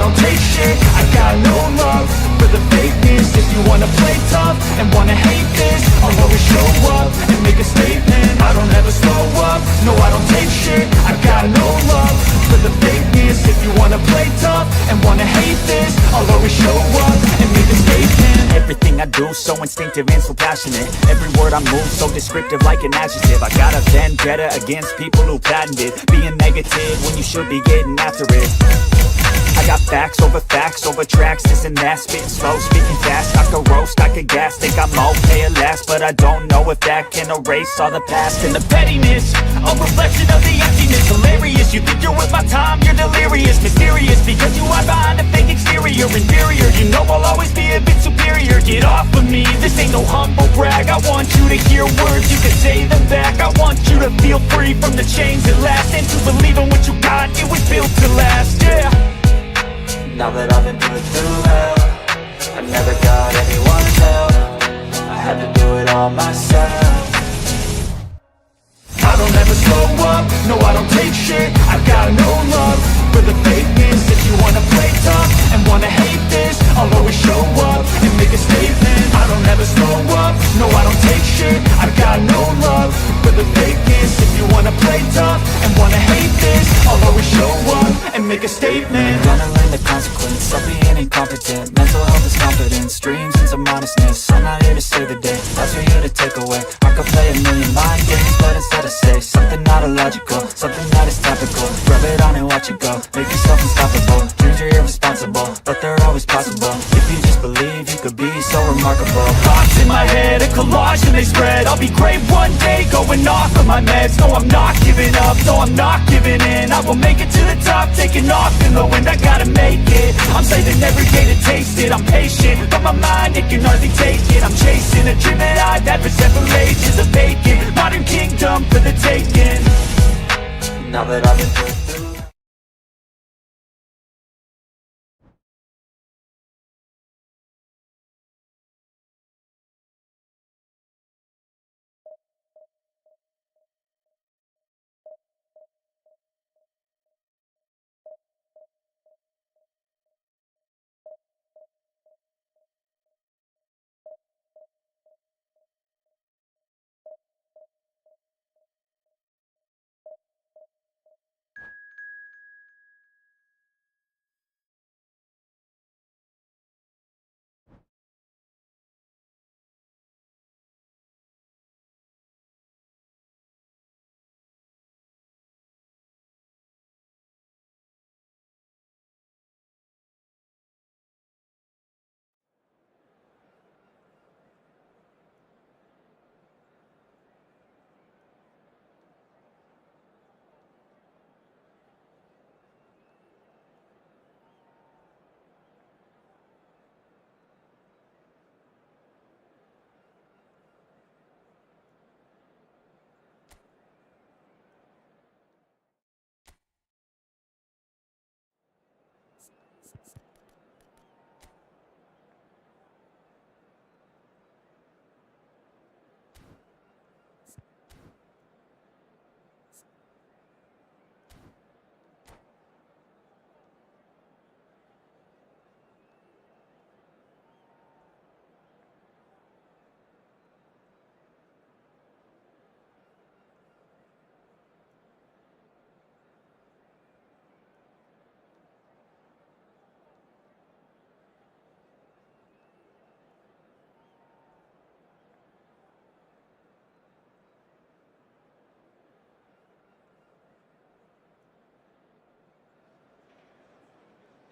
don't take shit, I got no love for the fakeness. If you wanna play tough and wanna hate this, I'll always show up and make a statement. I don't ever slow up, no I don't take shit, I got no love for the fakeness. If you wanna play tough and wanna hate this, I'll always show up and make a statement. Everything I do so instinctive and so passionate. Every word I move so descriptive like an adjective. I got a vendetta against people who patented being negative when you should be getting after it. I got facts over tracks, this and that. Spitting slow, speaking fast, I could roast, I could gas. Think I'm okay at last, but I don't know if that can erase all the past. And the pettiness, a reflection of the emptiness. Hilarious, you think you're with my time, you're delirious. Mysterious, because you are behind a fake exterior. Inferior, you know I'll always be a bit superior. Get off of me, this ain't no humble brag. I want you to hear words, you can say them back. I want you to feel free from the chains that last, and to believe in what you got, it was built to last, yeah. Now that I've been put through hell, I never got anyone's help, I had to do it all myself. I don't ever slow up, no I don't take shit, I got no love for the fakeness. If you wanna play tough and wanna hate this, I'll always show up and make a statement. I don't ever slow up, no I don't take shit, I got no love for the fakeness. If you wanna play tough and wanna hate this, I'll always show up and make a statement. I'm gonna learn the consequence of being incompetent. Mental health is competence, dreams and some honestness. I'm not here to save the day, that's for you to take away. I could play a million mind games, but instead I say something not illogical, something that is topical. Rub it on and watch it go, make yourself unstoppable. Dreams are irresponsible, but they're always possible. If you just believe, you could be so remarkable. Thoughts in my head, a collage and they spread. I'll be great one day, going off of my meds. No, I'm not giving up, no, I'm not giving in. I will make it to the top, taking off in the wind. I gotta make it, I'm saving every day to taste it. I'm patient, but my mind, it can hardly take it. I'm chasing a dream that I've had for several ages. A vacant, modern kingdom for the taking. Now that I've been put through.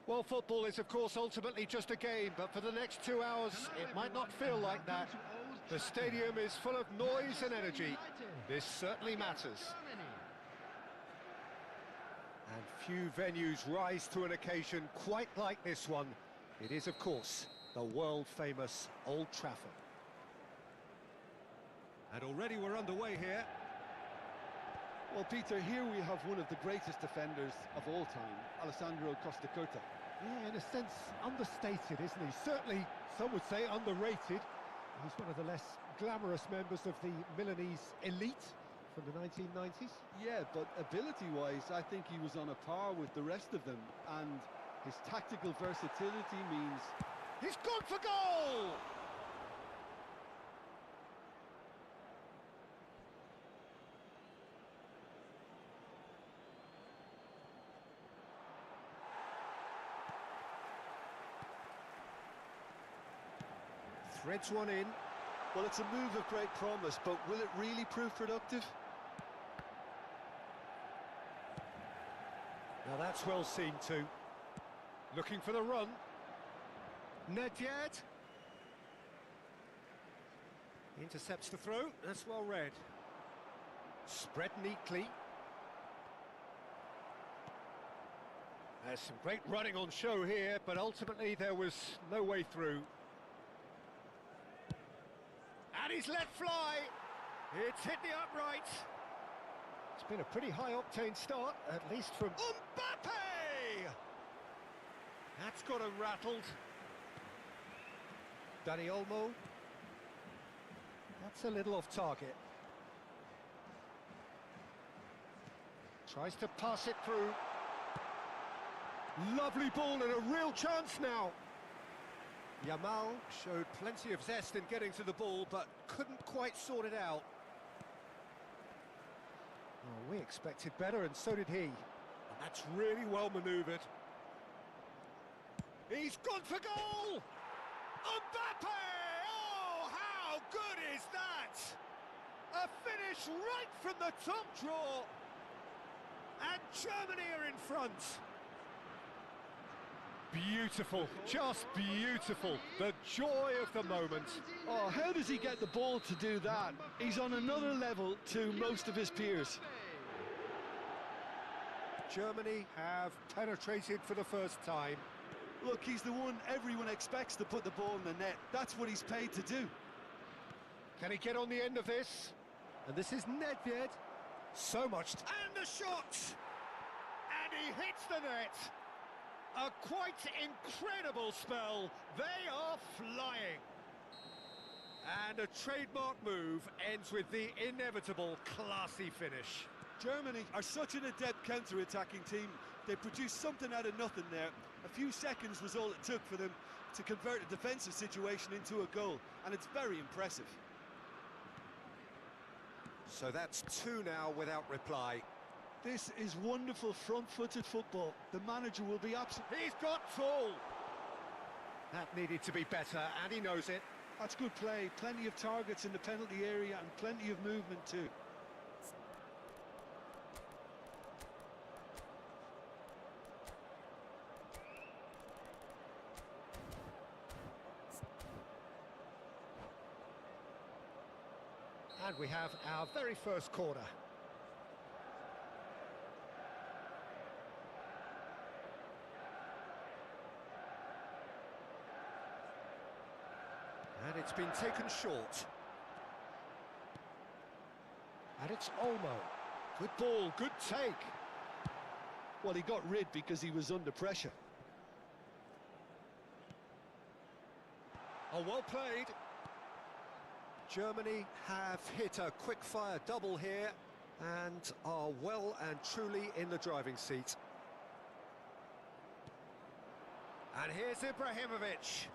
Well, football is, of course, ultimately just a game, but for the next 2 hours, it might not feel like that. The stadium is full of noise and energy. This certainly matters. And few venues rise to an occasion quite like this one. It is, of course, the world-famous Old Trafford. And already we're underway here. Well, Peter, here we have one of the greatest defenders of all time, Alessandro Costacurta. Yeah, in a sense, understated, isn't he? Certainly, some would say underrated. He's one of the less glamorous members of the Milanese elite from the 1990s. Yeah, but ability-wise, I think he was on a par with the rest of them. And His tactical versatility means... He's gone for goal! Threads one in. Well, it's a move of great promise, but will it really prove productive? Now that's well seen too. Looking for the run. Nedved. Intercepts the throw. That's well read. Spread neatly. There's some great running on show here, but ultimately there was no way through. And he's let fly. It's hit the upright. It's been a pretty high-octane start, at least from Mbappe! That's got him rattled. Dani Olmo. That's a little off target. Tries to pass it through. Lovely ball and a real chance now. Yamal showed plenty of zest in getting to the ball, but couldn't quite sort it out. Oh, we expected better, and so did he. And that's really well manoeuvred. He's gone for goal! Mbappe! Oh, how good is that? A finish right from the top draw. And Germany are in front. Beautiful, just beautiful. The joy of the moment. Oh, how does he get the ball to do that? He's on another level to most of his peers. Germany have penetrated for the first time. Look, he's the one everyone expects to put the ball in the net. That's what he's paid to do. Can he get on the end of this? And this is Nedved. So much. And the shot! And he hits the net. A quite incredible spell. They are flying. And a trademark move ends with the inevitable classy finish. Germany are such an adept counter-attacking team. They produced something out of nothing there. A few seconds was all it took for them to convert a defensive situation into a goal, and it's very impressive. So that's 2 now without reply. This is wonderful front-footed football. The manager will be absolutely... He's got tall. That needed to be better, and he knows it. That's good play. Plenty of targets in the penalty area and plenty of movement too. And we have our very first corner. And it's been taken short. And it's Olmo. Good ball, good take. Well, he got rid because he was under pressure. Oh, well played. Germany have hit a quick-fire double here and are well and truly in the driving seat. And here's Ibrahimovic.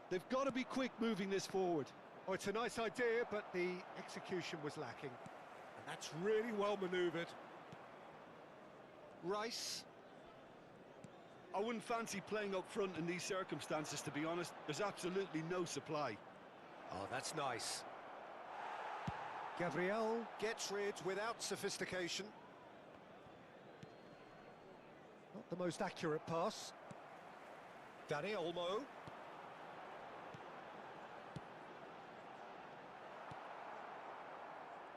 They've got to be quick moving this forward. Oh, it's a nice idea, but the execution was lacking. And that's really well manoeuvred. Rice. I wouldn't fancy playing up front in these circumstances, to be honest. There's absolutely no supply. Oh, that's nice. Gabriel gets rid without sophistication. Not the most accurate pass. Dani Olmo.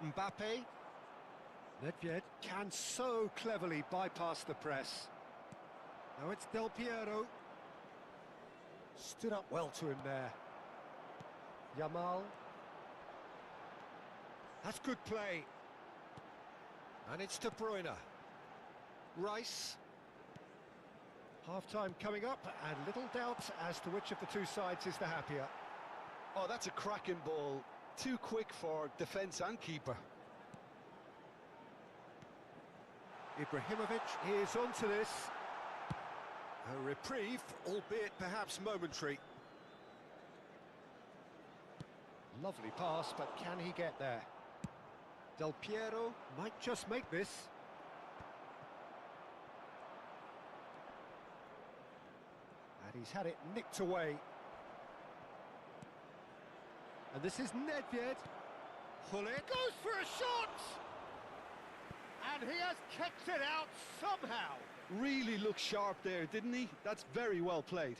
Mbappe. Nedved can so cleverly bypass the press. Now it's Del Piero. Stood up well to him there. Yamal. That's good play. And it's De Bruyne. Rice. Half-time coming up, and little doubt as to which of the two sides is the happier. Oh, that's a cracking ball. Too quick for defence and keeper. Ibrahimovic is onto this. A reprieve, albeit perhaps momentary. Lovely pass, but can he get there? Del Piero might just make this. And he's had it nicked away. And this is Nedved. Hullet goes for a shot! And he has kicked it out somehow. Really looked sharp there, didn't he? That's very well played.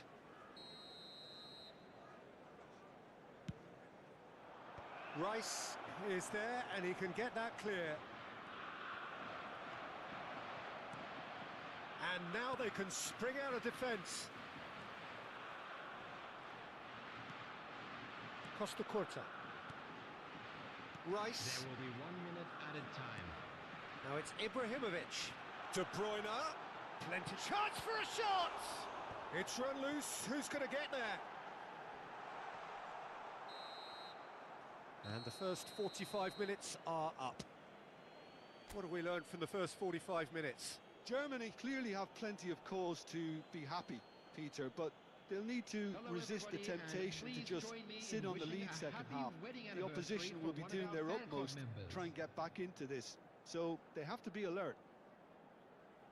Rice is there, and he can get that clear. And now they can spring out of defence. Costa Corta. Rice. There will be 1 minute added time. Now it's Ibrahimovic. De Bruyne. Plenty chance for a shot. It's run loose. Who's going to get there? And the first 45 minutes are up. What have we learned from the first 45 minutes? Germany clearly have plenty of cause to be happy, Peter, but they'll need to resist the temptation to just sit on the lead second half. The opposition will be doing their utmost to try and get back into this, so they have to be alert.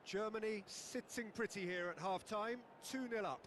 Germany sitting pretty here at half-time, 2-0 up.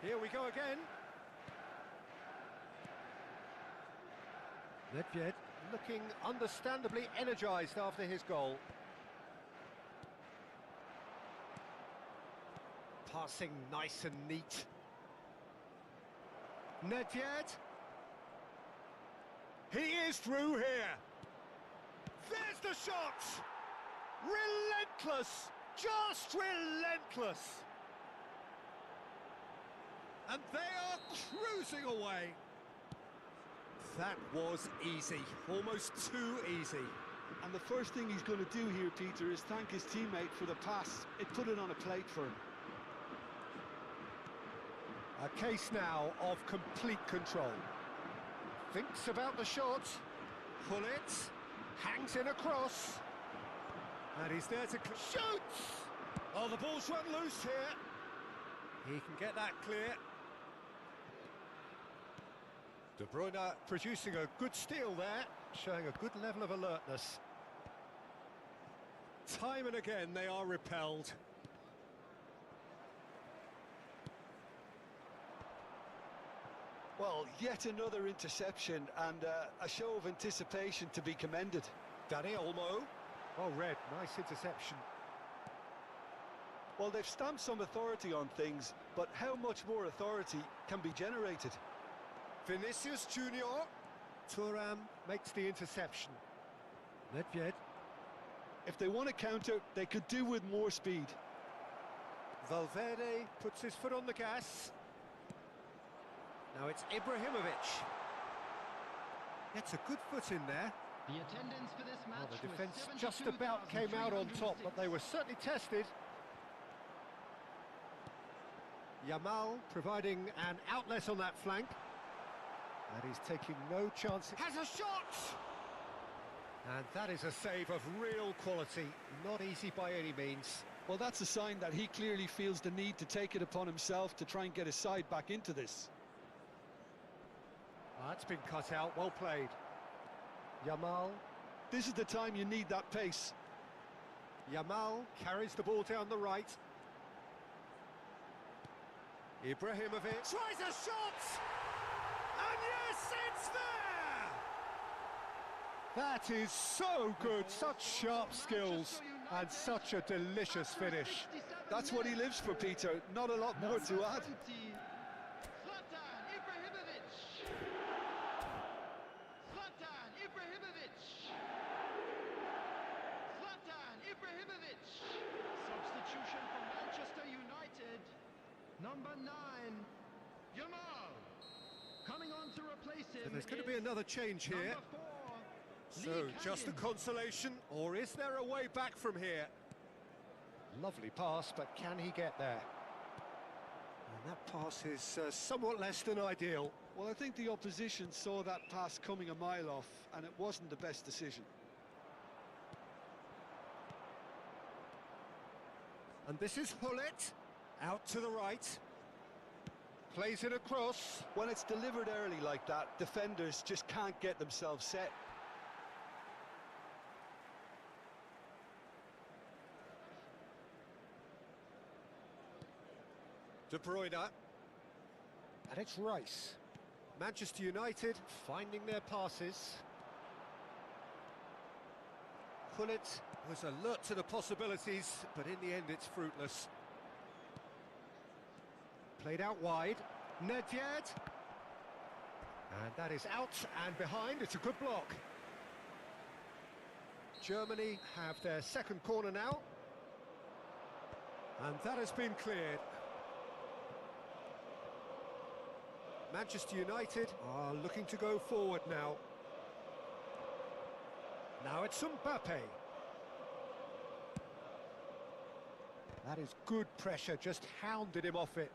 Here we go again. Nedved looking understandably energised after his goal. Passing nice and neat. Nedved. He is through here. There's the shot. Relentless. Just relentless. And they are cruising away. That was easy, almost too easy. And the first thing he's going to do here, Peter, is thank his teammate for the pass. It put it on a plate for him. A case now of complete control. Thinks about the shot. Hullet hangs in a cross. And he's there to shoot! Oh, the ball's run loose here. He can get that clear. De Bruyne producing a good steal there, showing a good level of alertness. Time and again they are repelled. Well, yet another interception and a show of anticipation to be commended. Danny Olmo. Oh, red, nice interception. Well, they've stamped some authority on things, but how much more authority can be generated? Vinicius Junior. Thuram makes the interception. Nedved. If they want to counter, they could do with more speed. Valverde puts his foot on the gas. Now it's Ibrahimovic. Gets a good foot in there. The attendance for this match The defence just about came out on top, but they were certainly tested. Yamal providing an outlet on that flank. And he's taking no chances. Has a shot! And that is a save of real quality. Not easy by any means. Well, that's a sign that he clearly feels the need to take it upon himself to try and get his side back into this. That's been cut out, well played. Yamal. This is the time you need that pace. Yamal carries the ball down the right. Ibrahimovic tries a shot! And yes, it's there! That is so good, such sharp skills and such a delicious finish. That's what he lives for, Peter. Not a lot more to add. Substitution for Manchester United. Number 9, Jamal. Coming on to replace him. And there's going to be another change here. Number 4, So, Lee just a Canyon. consolation, or is there a way back from here? Lovely pass, but can he get there? And that pass is somewhat less than ideal. Well, I think the opposition saw that pass coming a mile off, and it wasn't the best decision. And this is Hullet, out to the right. Plays it across. When it's delivered early like that, defenders just can't get themselves set. De Bruyne. And it's Rice. Manchester United finding their passes. Hullet was alert to the possibilities, but in the end it's fruitless. Played out wide. Nedved. And that is out and behind. It's a good block. Germany have their second corner now. And that has been cleared. Manchester United are looking to go forward now. Now it's Mbappe. That is good pressure, just hounded him off it.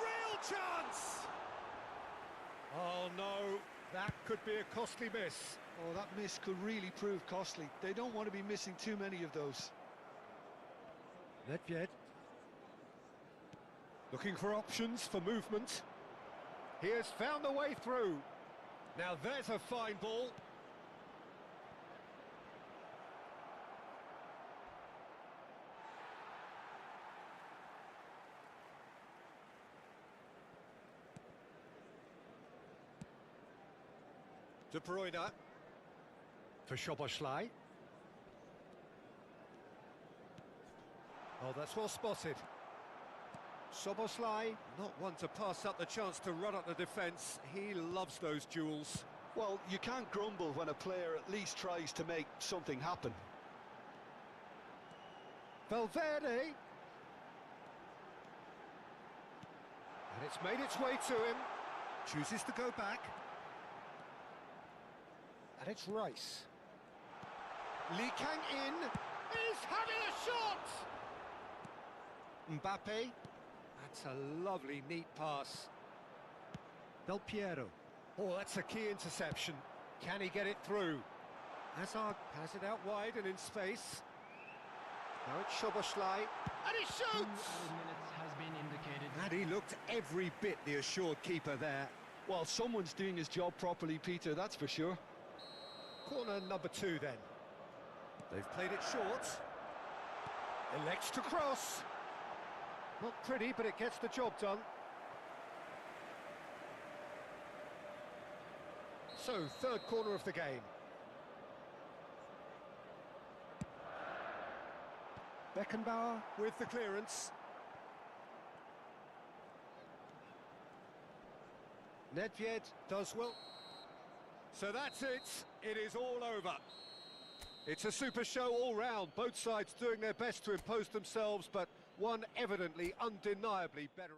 Real chance! Oh no, that could be a costly miss. Oh, that miss could really prove costly. They don't want to be missing too many of those. Nedved. Looking for options for movement. He has found a way through. Now there's a fine ball. De Bruyne. For Szoboszlai. Oh, that's well spotted. Szoboszlai, not one to pass up the chance to run up the defence. He loves those duels. Well, you can't grumble when a player at least tries to make something happen. Valverde. And it's made its way to him. Chooses to go back. And it's Rice. Lee Kang-in is having a shot! Mbappe. That's a lovely, neat pass. Del Piero. Oh, that's a key interception. Can he get it through? Hazard has it out wide and in space. Now it's Szoboszlai. And he 2 shoots! added minutes has been indicated. And he looked every bit the assured keeper there. Well, someone's doing his job properly, Peter, that's for sure. Corner number 2 then. They've played it short. Elects to cross. Not pretty, but it gets the job done. So, third corner of the game. Beckenbauer with the clearance. Nedved does well. So that's it. It is all over. It's a super show all round. Both sides doing their best to impose themselves, but one evidently, undeniably better.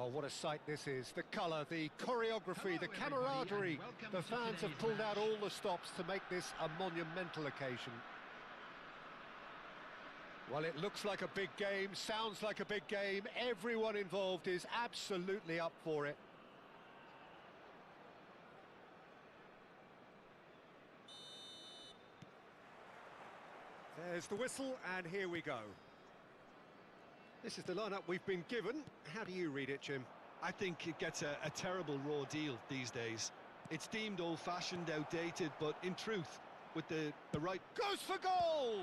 Oh, what a sight this is. The colour, the choreography, the camaraderie. The fans have pulled out all the stops to make this a monumental occasion. Well, it looks like a big game, sounds like a big game. Everyone involved is absolutely up for it. There's the whistle, and here we go. This is the lineup we've been given. How do you read it, Jim? I think it gets a terrible raw deal these days. It's deemed old-fashioned, outdated, but in truth, with the right... Goes for goal!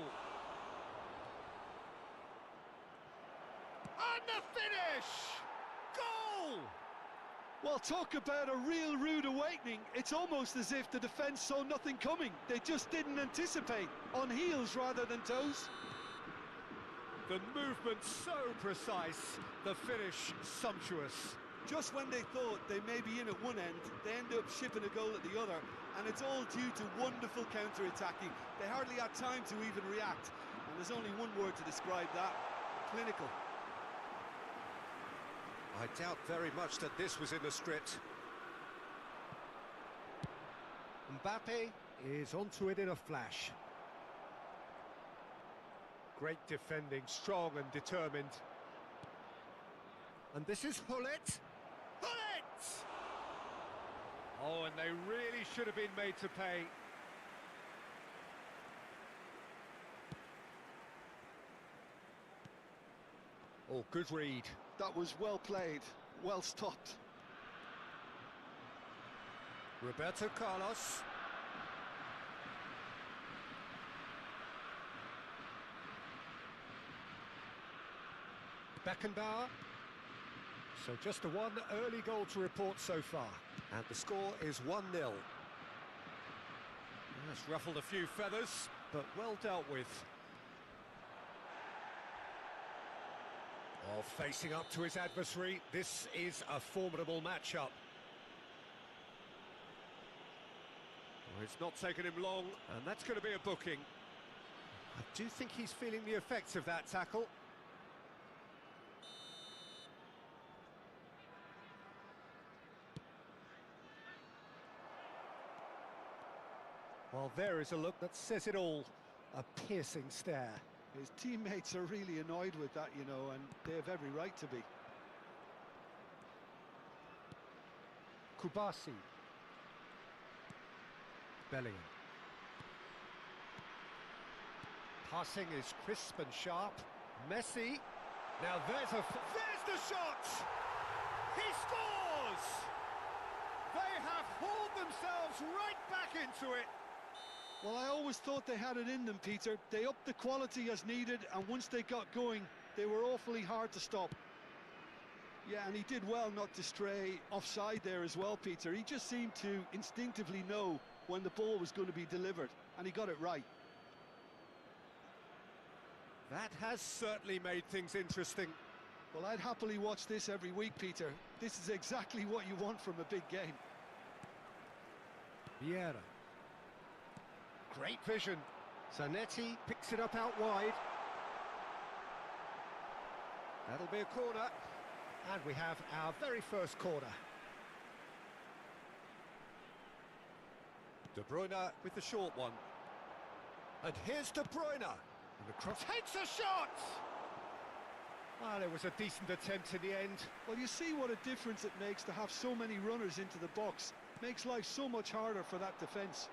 And the finish! Goal! Well, talk about a real rude awakening. It's almost as if the defence saw nothing coming. They just didn't anticipate. On heels rather than toes. The movement so precise, the finish sumptuous. Just when they thought they may be in at one end, they end up shipping a goal at the other, and it's all due to wonderful counter-attacking. They hardly had time to even react, and there's only one word to describe that: clinical. I doubt very much that this was in the script. Mbappe is onto it in a flash. Great defending, strong and determined. And this is Hullet. Hullet! Oh, and they really should have been made to pay. Oh, good read. That was well played, well stopped. Roberto Carlos. Beckenbauer. So just the one early goal to report so far. And the score is 1-0. That's ruffled a few feathers, but well dealt with. Oh, facing up to his adversary, this is a formidable matchup. Oh, it's not taken him long, and that's going to be a booking. I do think he's feeling the effects of that tackle. Well, there is a look that says it all. A piercing stare. His teammates are really annoyed with that, you know, and they have every right to be. Kubasi. Bellingham. Passing is crisp and sharp. Messi. Now there's the shot! He scores! They have hauled themselves right back into it. Well, I always thought they had it in them, Peter. They upped the quality as needed, and once they got going, they were awfully hard to stop. Yeah, and he did well not to stray offside there as well, Peter. He just seemed to instinctively know when the ball was going to be delivered, and he got it right. That has certainly made things interesting. Well, I'd happily watch this every week, Peter. This is exactly what you want from a big game. Vieira. Great vision. Zanetti picks it up out wide. That'll be a corner. And we have our very first corner. De Bruyne with the short one. And here's De Bruyne. And the cross takes a shot! Well, it was a decent attempt in the end. Well, you see what a difference it makes to have so many runners into the box. Makes life so much harder for that defence.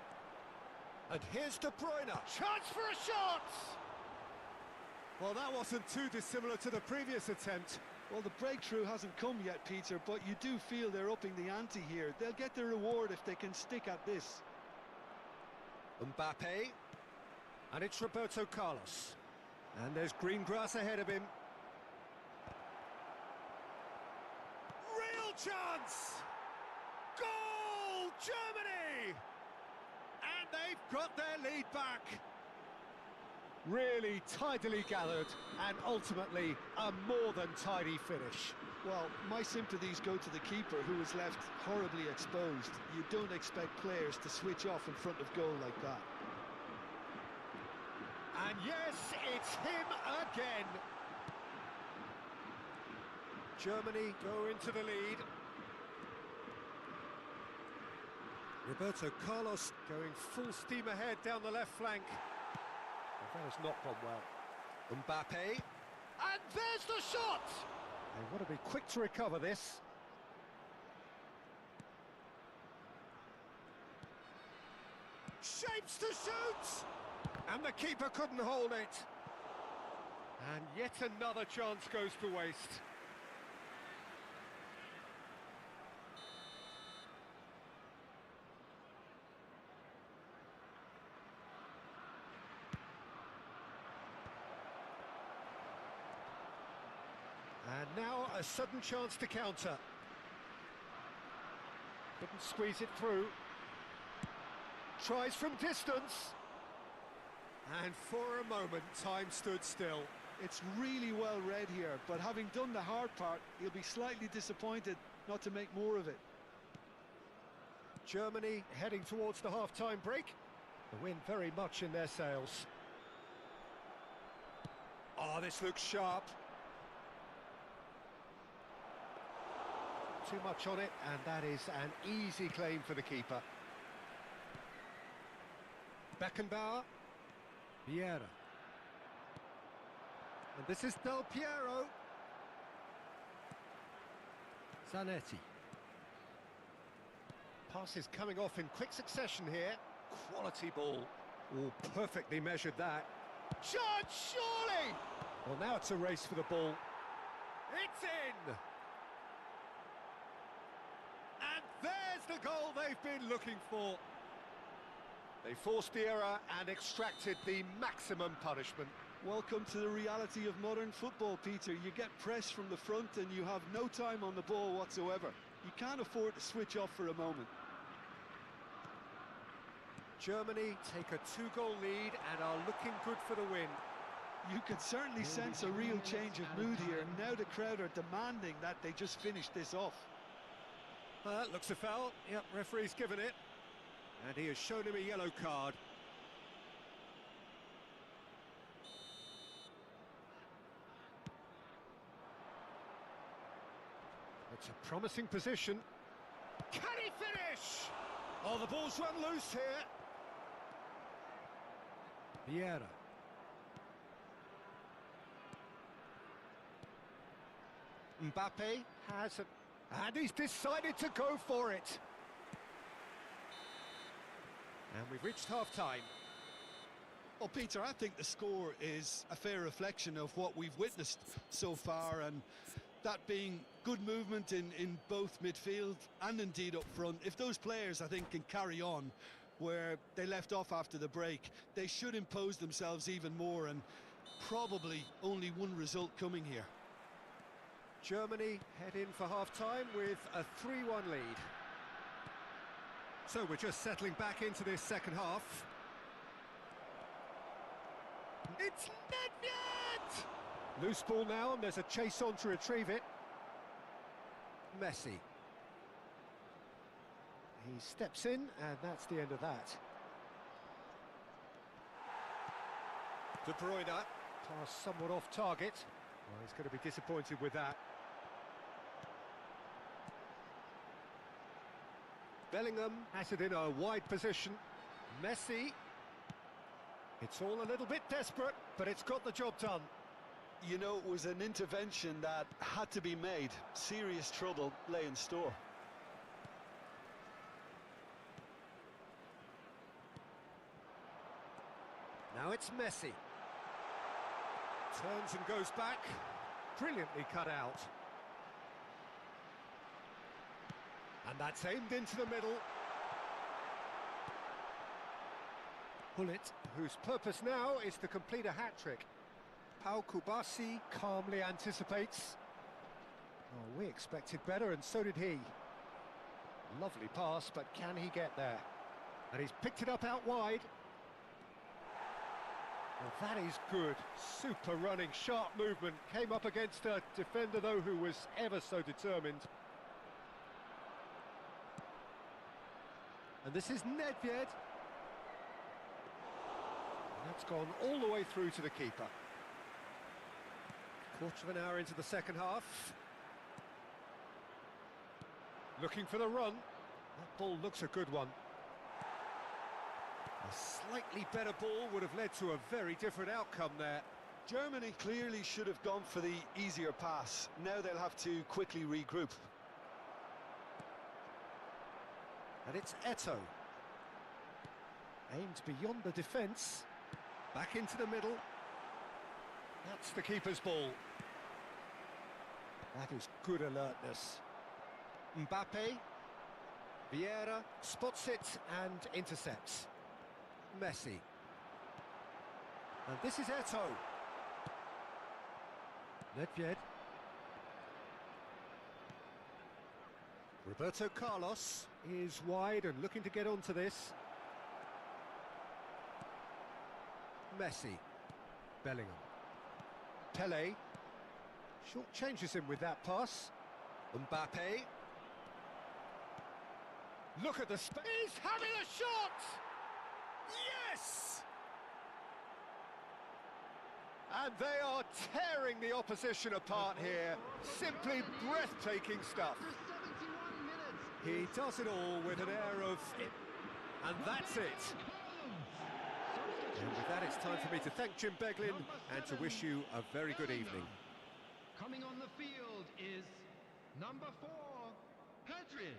And here's De Bruyne. Chance for a shot! Well, that wasn't too dissimilar to the previous attempt. Well, the breakthrough hasn't come yet, Peter, but you do feel they're upping the ante here. They'll get their reward if they can stick at this. Mbappe. And it's Roberto Carlos. And there's green grass ahead of him. Real chance! Goal, Germany! And they've got their lead back. Really tidily gathered, and ultimately a more than tidy finish. Well, my sympathies go to the keeper, who was left horribly exposed. You don't expect players to switch off in front of goal like that. And yes, it's him again. Germany go into the lead. Roberto Carlos going full steam ahead down the left flank. Well, that has not gone well. Mbappe, and there's the shot! They want to be quick to recover this. Shapes to shoot! And the keeper couldn't hold it. And yet another chance goes to waste. And now a sudden chance to counter. Couldn't squeeze it through. Tries from distance. And for a moment, time stood still. It's really well read here, but having done the hard part, he'll be slightly disappointed not to make more of it. Germany heading towards the half-time break. The wind very much in their sails. Oh, this looks sharp. Too much on it, and that is an easy claim for the keeper. Beckenbauer. Vieira. And this is Del Piero. Zanetti. Passes coming off in quick succession here. Quality ball. Oh, perfectly measured that. Shot, surely! Well, now it's a race for the ball. It's in! And there's the goal they've been looking for. They forced the error and extracted the maximum punishment. Welcome to the reality of modern football, Peter. You get pressed from the front and you have no time on the ball whatsoever. You can't afford to switch off for a moment. Germany take a 2-goal lead and are looking good for the win. You could certainly sense a real change of mood here. Now the crowd are demanding that they just finish this off. Looks a foul. Yep, referee's given it. And he has shown him a yellow card. It's a promising position. Can he finish? Oh, the ball's run loose here. Vieira. Mbappe has and he's decided to go for it. And we've reached half-time. Well, Peter, I think the score is a fair reflection of what we've witnessed so far, and that being good movement in both midfield and indeed up front. If those players, I think, can carry on where they left off after the break, they should impose themselves even more, and probably only one result coming here. Germany head in for half-time with a 3-1 lead. So we're just settling back into this second half. It's Nedved! Loose ball now, and there's a chase on to retrieve it. Messi. He steps in, and that's the end of that. De Bruyne, pass somewhat off target. Well, he's going to be disappointed with that. Bellingham has it in a wide position. Messi. It's all a little bit desperate, but it's got the job done. You know, it was an intervention that had to be made. Serious trouble lay in store. Now it's Messi. Turns and goes back. Brilliantly cut out. And that's aimed into the middle. Hullet, whose purpose now is to complete a hat-trick. Pau Kubasi calmly anticipates. Oh, we expected better, and so did he. Lovely pass, but can he get there? And he's picked it up out wide. Well, that is good. Super running, sharp movement. Came up against a defender, though, who was ever so determined. And this is Nedved. That's gone all the way through to the keeper. Quarter of an hour into the second half. Looking for the run. That ball looks a good one. A slightly better ball would have led to a very different outcome there. Germany clearly should have gone for the easier pass. Now they'll have to quickly regroup. And it's Eto'o. Aimed beyond the defence. Back into the middle. That's the keeper's ball. That is good alertness. Mbappe. Vieira spots it and intercepts. Messi. And this is Eto'o. Nedved. Roberto Carlos is wide and looking to get onto this. Messi. Bellingham. Pele. Short changes him with that pass. Mbappe. Look at the space. He's having a shot! Yes! And they are tearing the opposition apart here. Simply breathtaking stuff. He does it all with an air of... And that's it. And with that, it's time for me to thank Jim Beglin and to wish you a very good evening. Coming on the field is number 4, Pedri.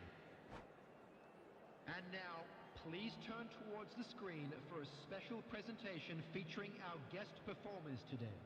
And now, please turn towards the screen for a special presentation featuring our guest performers today.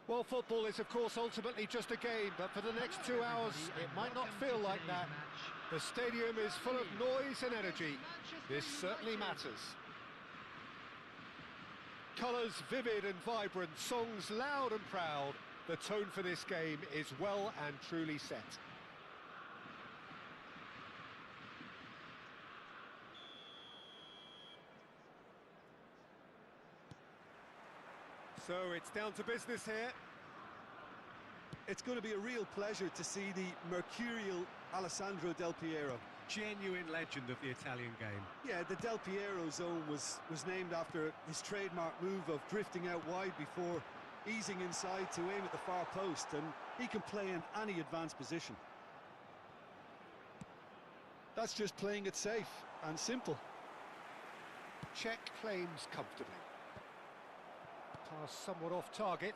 Well, football is, of course, ultimately just a game, but for the next 2 hours, it might not feel like that. The stadium is full of noise and energy. This certainly matters. Colours vivid and vibrant, songs loud and proud. The tone for this game is well and truly set. So it's down to business here. It's going to be a real pleasure to see the mercurial Alessandro Del Piero. Genuine legend of the Italian game. Yeah, the Del Piero zone was named after his trademark move of drifting out wide before easing inside to aim at the far post, and he can play in any advanced position. That's just playing it safe and simple. Check claims comfortably. Pass somewhat off target.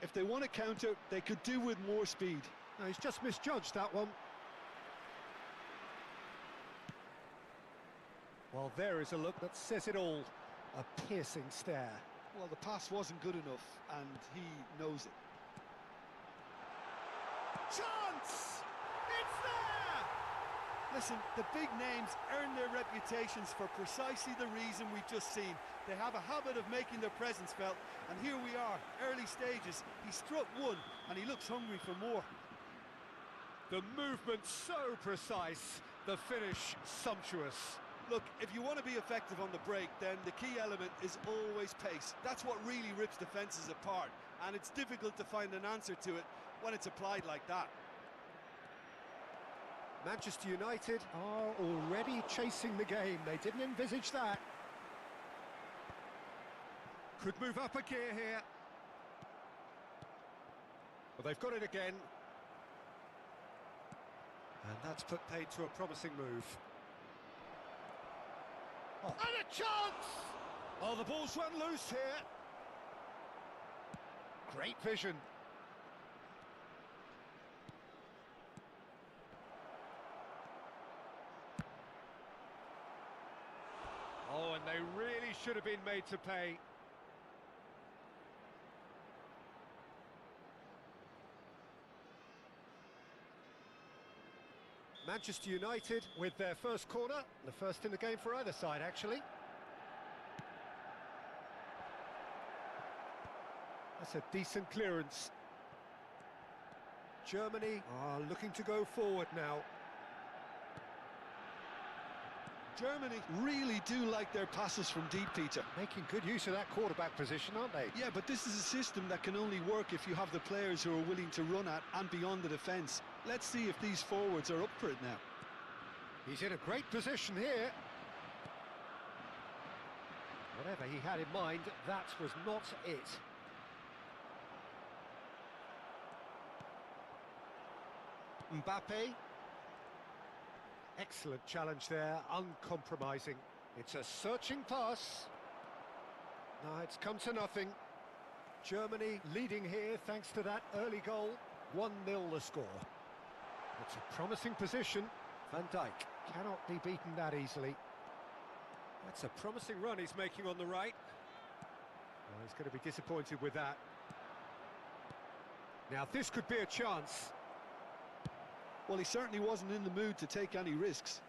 If they want to counter, they could do with more speed. No, he's just misjudged that one. Well, there is a look that says it all. A piercing stare. Well, the pass wasn't good enough, and he knows it. Chance! It's there! Listen, the big names earn their reputations for precisely the reason we've just seen. They have a habit of making their presence felt, and here we are, early stages. He struck one, and he looks hungry for more. The movement so precise, the finish sumptuous. Look, if you want to be effective on the break, then the key element is always pace. That's what really rips defences apart, and it's difficult to find an answer to it when it's applied like that. Manchester United are already chasing the game. They didn't envisage that. Could move up a gear here. Well, they've got it again. And that's put paid to a promising move. Oh. And a chance! Oh, the ball's run loose here. Great vision. Oh, and they really should have been made to pay. Manchester United with their first corner, the first in the game for either side, actually. That's a decent clearance. Germany are looking to go forward now. Germany really do like their passes from deep, Peter. Making good use of that quarterback position, aren't they? Yeah, but this is a system that can only work if you have the players who are willing to run at and beyond the defence. Let's see if these forwards are up for it now. He's in a great position here. Whatever he had in mind, that was not it. Mbappe. Excellent challenge there, uncompromising. It's a searching pass. No, it's come to nothing. Germany leading here thanks to that early goal. 1-0 the score. It's a promising position. Van Dijk cannot be beaten that easily. That's a promising run he's making on the right. Well, he's going to be disappointed with that. Now this could be a chance. Well, he certainly wasn't in the mood to take any risks.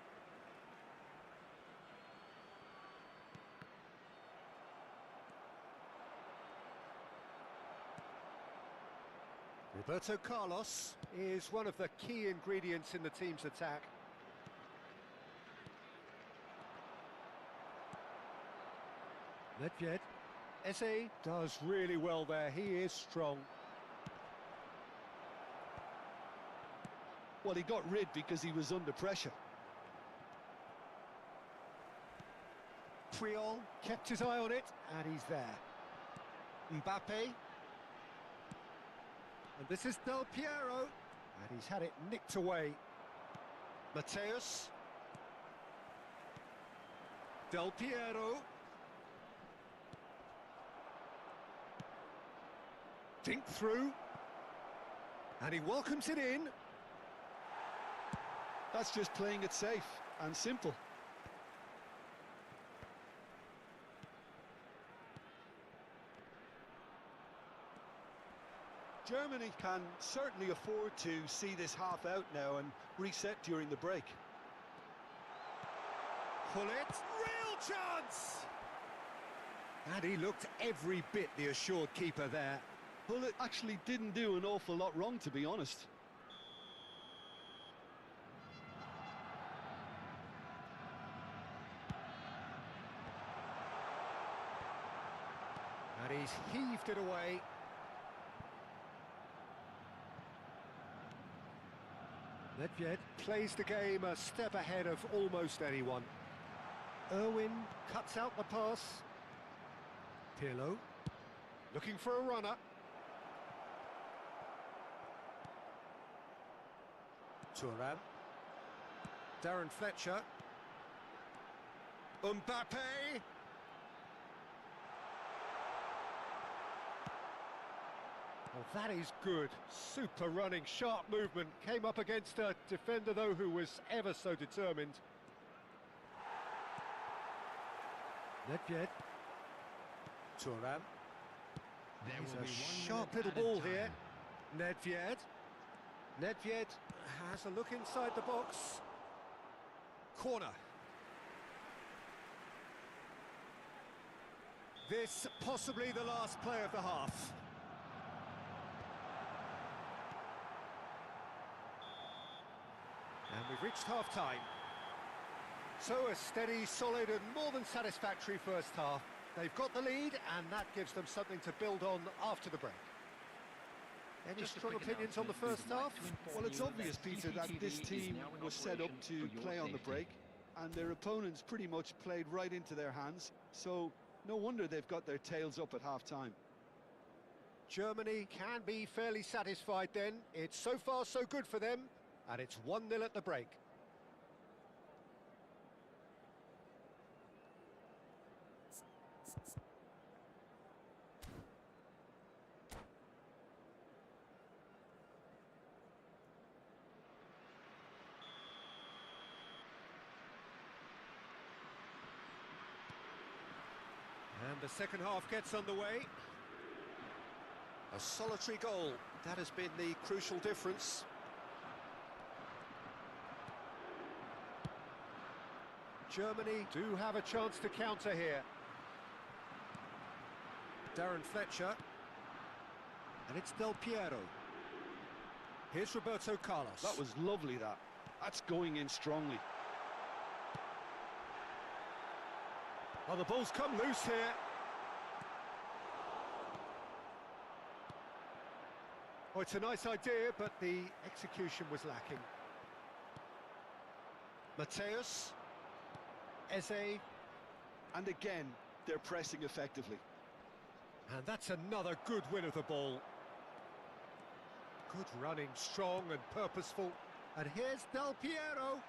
Roberto Carlos is one of the key ingredients in the team's attack. Nedved. Eze does really well there, he is strong. Well, he got rid because he was under pressure. Puyol kept his eye on it, and he's there. Mbappe. And this is Del Piero, and he's had it nicked away. Mateus. Del Piero. Think through. And he welcomes it in. That's just playing it safe and simple. Germany can certainly afford to see this half out now and reset during the break. Pull it, real chance! And he looked every bit the assured keeper there. Pullet actually didn't do an awful lot wrong, to be honest. And he's heaved it away. Nedved plays the game a step ahead of almost anyone. Irwin cuts out the pass. Pirlo looking for a runner. Thuram. Darren Fletcher. Mbappe. Well, that is good. Super running, sharp movement. Came up against a defender, though, who was ever so determined. Nedved. Thuram. There's a sharp little ball here. Nedved. Nedved has a look inside the box. Corner. This possibly the last play of the half. And we've reached half-time. So a steady, solid and more than satisfactory first half. They've got the lead and that gives them something to build on after the break. Any strong opinions on the first half? Well, it's obvious, Peter, that this team was set up to play on the break, and their opponents pretty much played right into their hands, so no wonder they've got their tails up at half-time. Germany can be fairly satisfied then. It's so far so good for them, and it's 1-0 at the break. And the second half gets underway. A solitary goal, that has been the crucial difference. Germany do have a chance to counter here. Darren Fletcher. And it's Del Piero. Here's Roberto Carlos. That was lovely, that. That's going in strongly. Oh, the ball's come loose here. Oh, it's a nice idea, but the execution was lacking. Mateus. Eze. And again, they're pressing effectively. And that's another good win of the ball. Good running, strong and purposeful. And here's Del Piero.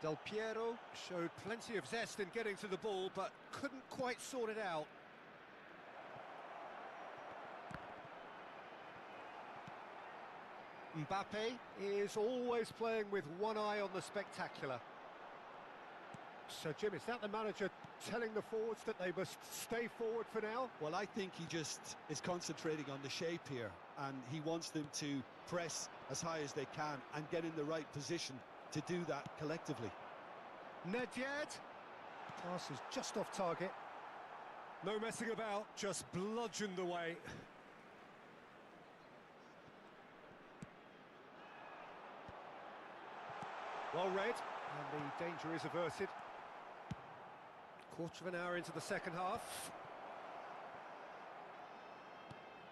Del Piero showed plenty of zest in getting to the ball, but couldn't quite sort it out. Mbappe is always playing with one eye on the spectacular. So, Jim, is that the manager telling the forwards that they must stay forward for now? Well, I think he just is concentrating on the shape here, and he wants them to press as high as they can and get in the right position to do that collectively. Nedved. Pass is just off target. No messing about, just bludgeoned away. Well read, and the danger is averted. Quarter of an hour into the second half.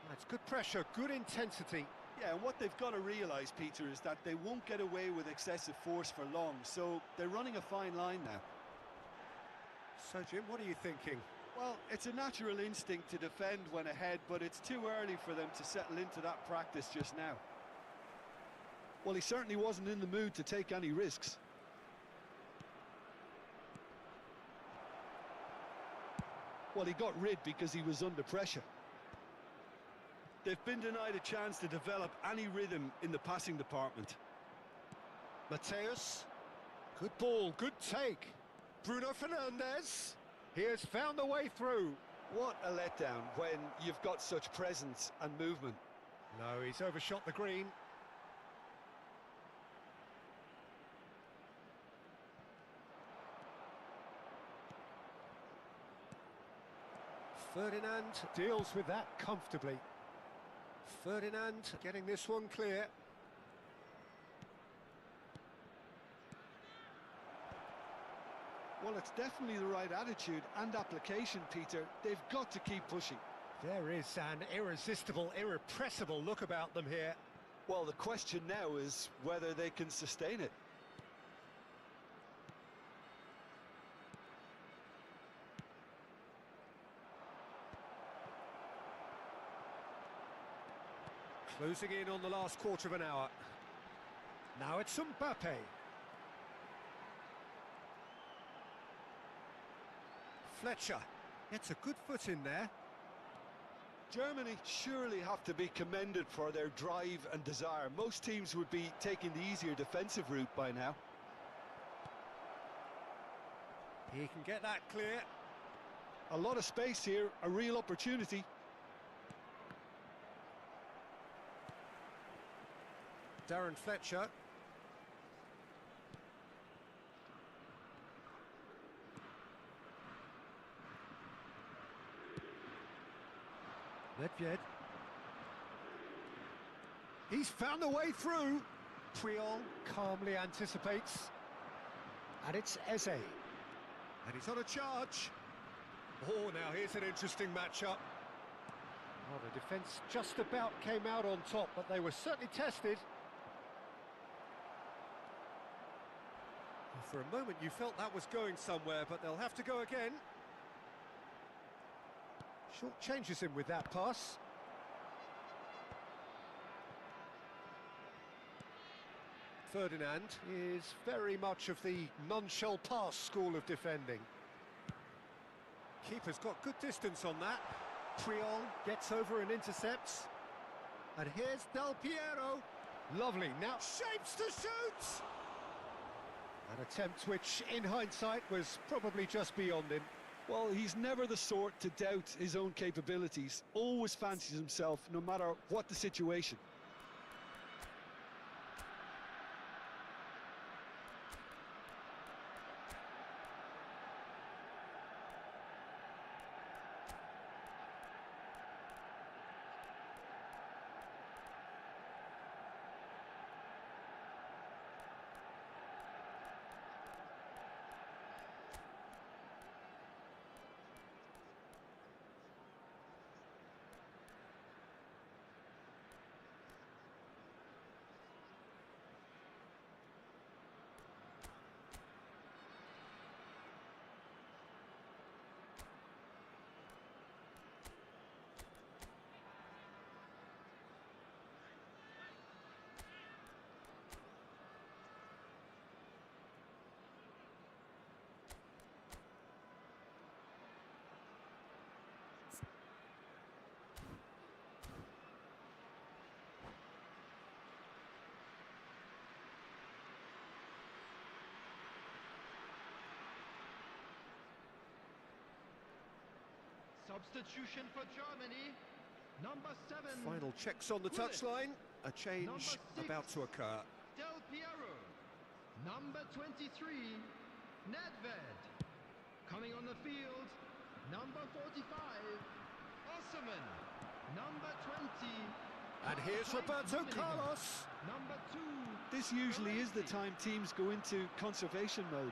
That's good pressure, good intensity. Yeah, and what they've got to realise, Peter, is that they won't get away with excessive force for long, so they're running a fine line now. So, Jim, what are you thinking? Well, it's a natural instinct to defend when ahead, but it's too early for them to settle into that practice just now. Well, he certainly wasn't in the mood to take any risks. Well, he got rid because he was under pressure. They've been denied a chance to develop any rhythm in the passing department. Mateus. Good ball, good take. Bruno Fernandes. He has found a way through. What a letdown when you've got such presence and movement. No, he's overshot the green. Ferdinand deals with that comfortably. Ferdinand getting this one clear. Well, it's definitely the right attitude and application, Peter. They've got to keep pushing. There is an irresistible, irrepressible look about them here. Well, the question now is whether they can sustain it. Closing in on the last quarter of an hour. Now it's Mbappe. Fletcher gets a good foot in there. Germany surely have to be commended for their drive and desire. Most teams would be taking the easier defensive route by now. He can get that clear. A lot of space here, a real opportunity. Darren Fletcher. Nedved. He's found a way through. Puyol calmly anticipates. And it's Eze. And he's on a charge. Oh, now here's an interesting matchup. Oh, the defence just about came out on top, but they were certainly tested. For a moment you felt that was going somewhere, but they'll have to go again. Short changes him with that pass. Ferdinand is very much of the non-shell pass school of defending. Keeper's got good distance on that. Puyol gets over and intercepts. And here's Del Piero. Lovely, now shapes to shoot! An attempt which, in hindsight, was probably just beyond him. Well, he's never the sort to doubt his own capabilities. Always fancies himself, no matter what the situation. Substitution for Germany. Number 7. Final checks on the touchline. A change about to occur. Del Piero. Number 23. Nedved. Coming on the field. Number 45. Osserman. Number 20. And here's Roberto Carlos. Number 2. This usually is the time teams go into conservation mode.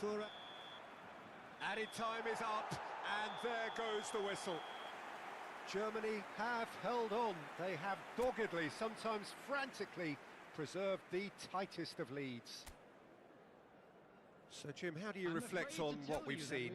Toure. Added time is up, and there goes the whistle. Germany have held on. They have doggedly, sometimes frantically, preserved the tightest of leads. So, Jim, how do you reflect on what we've seen?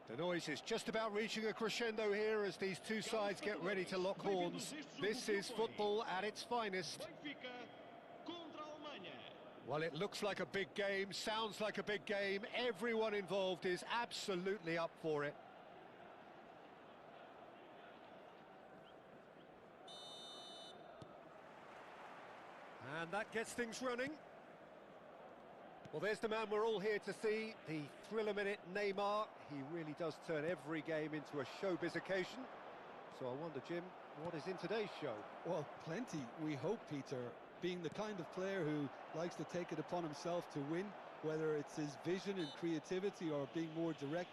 The noise is just about reaching a crescendo here as these two sides get ready to lock horns. This is football at its finest. Benfica contra a Alemanha. Well, it looks like a big game, sounds like a big game. Everyone involved is absolutely up for it. And that gets things running. Well, there's the man we're all here to see, the thriller-minute Neymar. He really does turn every game into a showbiz occasion. So I wonder, Jim, what is in today's show? Well, plenty, we hope, Peter. Being the kind of player who likes to take it upon himself to win, whether it's his vision and creativity or being more direct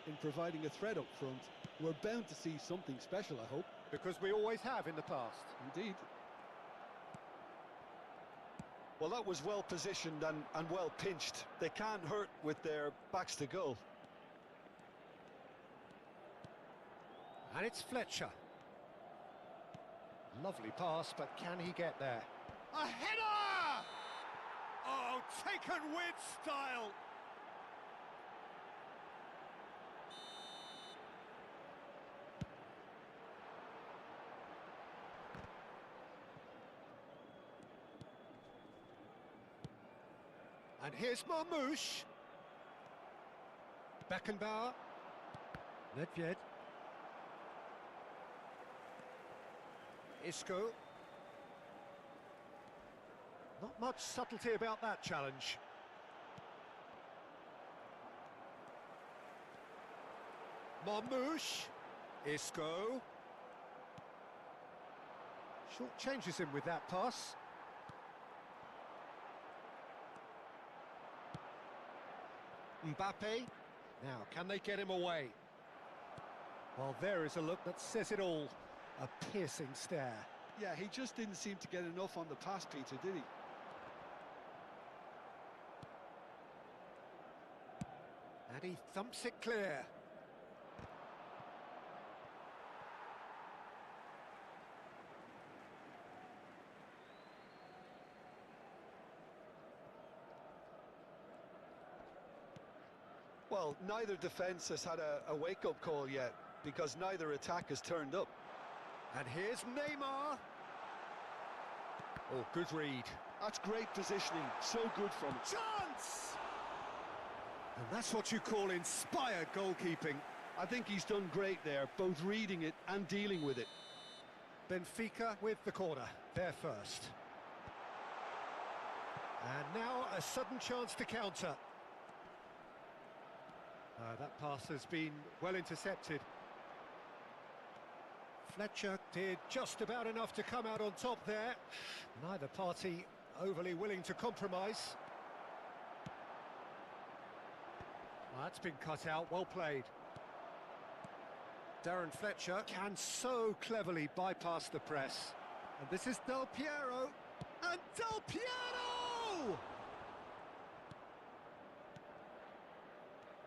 in providing a threat up front, we're bound to see something special, I hope. Because we always have in the past. Indeed. Well, that was well positioned and well pinched. They can't hurt with their backs to goal. And it's Fletcher. Lovely pass, but can he get there? A header! Oh, taken with style! And here's Marmouche. Beckenbauer. Nedved. Isco. Not much subtlety about that challenge. Marmouche. Isco. Short changes him with that pass. Mbappe. Now, can they get him away? Well, there is a look that says it all. A piercing stare. Yeah, he just didn't seem to get enough on the pass, Peter, did he? And he thumps it clear. Well, neither defence has had a wake-up call yet, because neither attack has turned up. And here's Neymar. Oh, good read. That's great positioning, so good from it. Chance! And that's what you call inspired goalkeeping. I think he's done great there, both reading it and dealing with it. Benfica with the corner, there first. And now a sudden chance to counter. That pass has been well intercepted. Fletcher did just about enough to come out on top there. Neither party overly willing to compromise. That's been cut out, well played. Darren Fletcher can so cleverly bypass the press. And this is Del Piero. And Del Piero!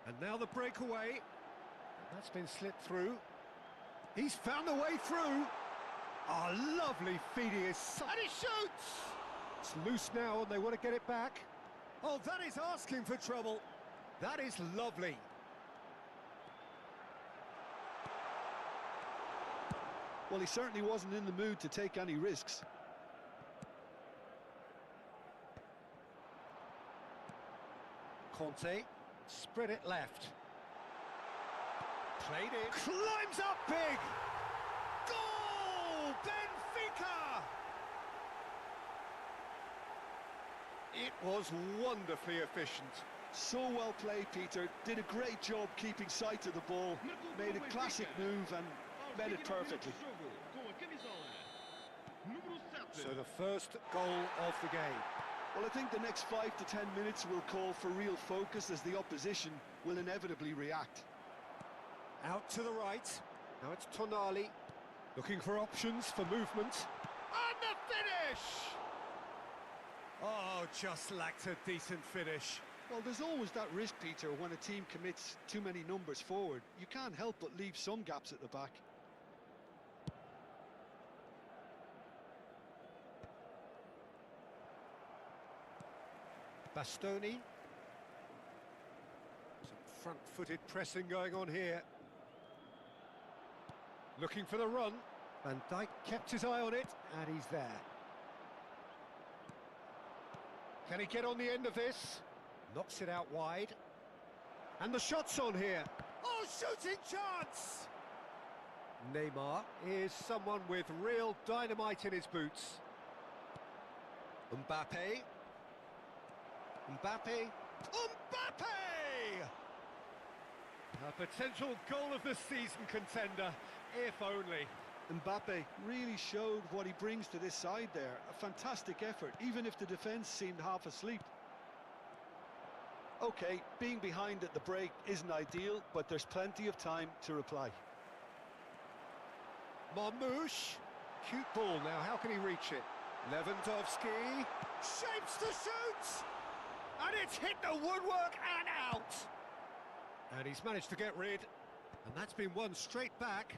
And now the breakaway. That's been slipped through. He's found a way through. Oh, lovely feeding his... And he shoots! It's loose now and they want to get it back. Oh, that is asking for trouble. That is lovely. Well, he certainly wasn't in the mood to take any risks. Conte, spread it left. Played it. Climbs up big! Goal! Benfica! It was wonderfully efficient. So well played, Peter. Did a great job keeping sight of the ball. Made a classic move and met it perfectly. So the first goal of the game. Well, I think the next 5 to 10 minutes will call for real focus as the opposition will inevitably react. Out to the right. Now it's Tonali. Looking for options for movement. And the finish! Oh, just lacked a decent finish. Well, there's always that risk, Peter, when a team commits too many numbers forward. You can't help but leave some gaps at the back. Bastoni. Some Front-footed pressing going on here. Looking for the run. Van Dijk kept his eye on it, and he's there. Can he get on the end of this? Knocks it out wide. And the shot's on here. Oh, shooting chance! Neymar is someone with real dynamite in his boots. Mbappe. Mbappe. Mbappe! A potential goal of the season contender, if only. Mbappe really showed what he brings to this side there. A fantastic effort, even if the defence seemed half asleep. Okay, being behind at the break isn't ideal, but there's plenty of time to reply. Marmoush. Cute ball now, how can he reach it? Lewandowski. Shapes to shoot! And it's hit the woodwork and out! And he's managed to get rid. And that's been won straight back.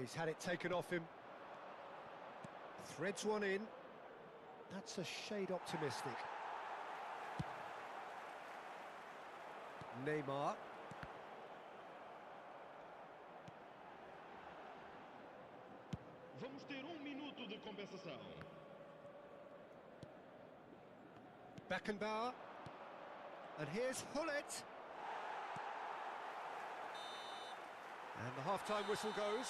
He's had it taken off him. Threads one in. That's a shade optimistic. Neymar. Vamos ter minuto de compensação. Beckenbauer. And here's Hullet. And the half-time whistle goes.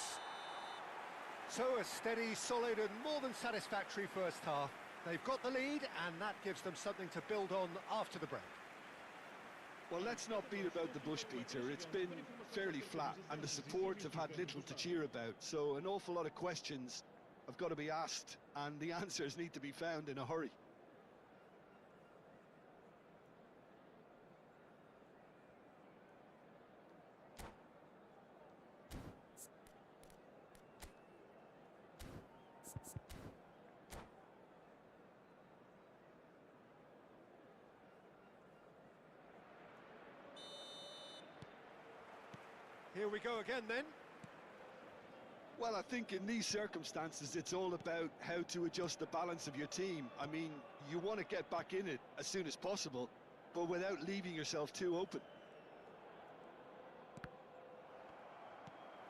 So a steady, solid and more than satisfactory first half. They've got the lead and that gives them something to build on after the break. Well, let's not beat about the bush, Peter. It's been fairly flat and the supports have had little to cheer about. So an awful lot of questions have got to be asked and the answers need to be found in a hurry. Here we go again then. Well, I think in these circumstances, it's all about how to adjust the balance of your team. I mean, you want to get back in it as soon as possible, but without leaving yourself too open.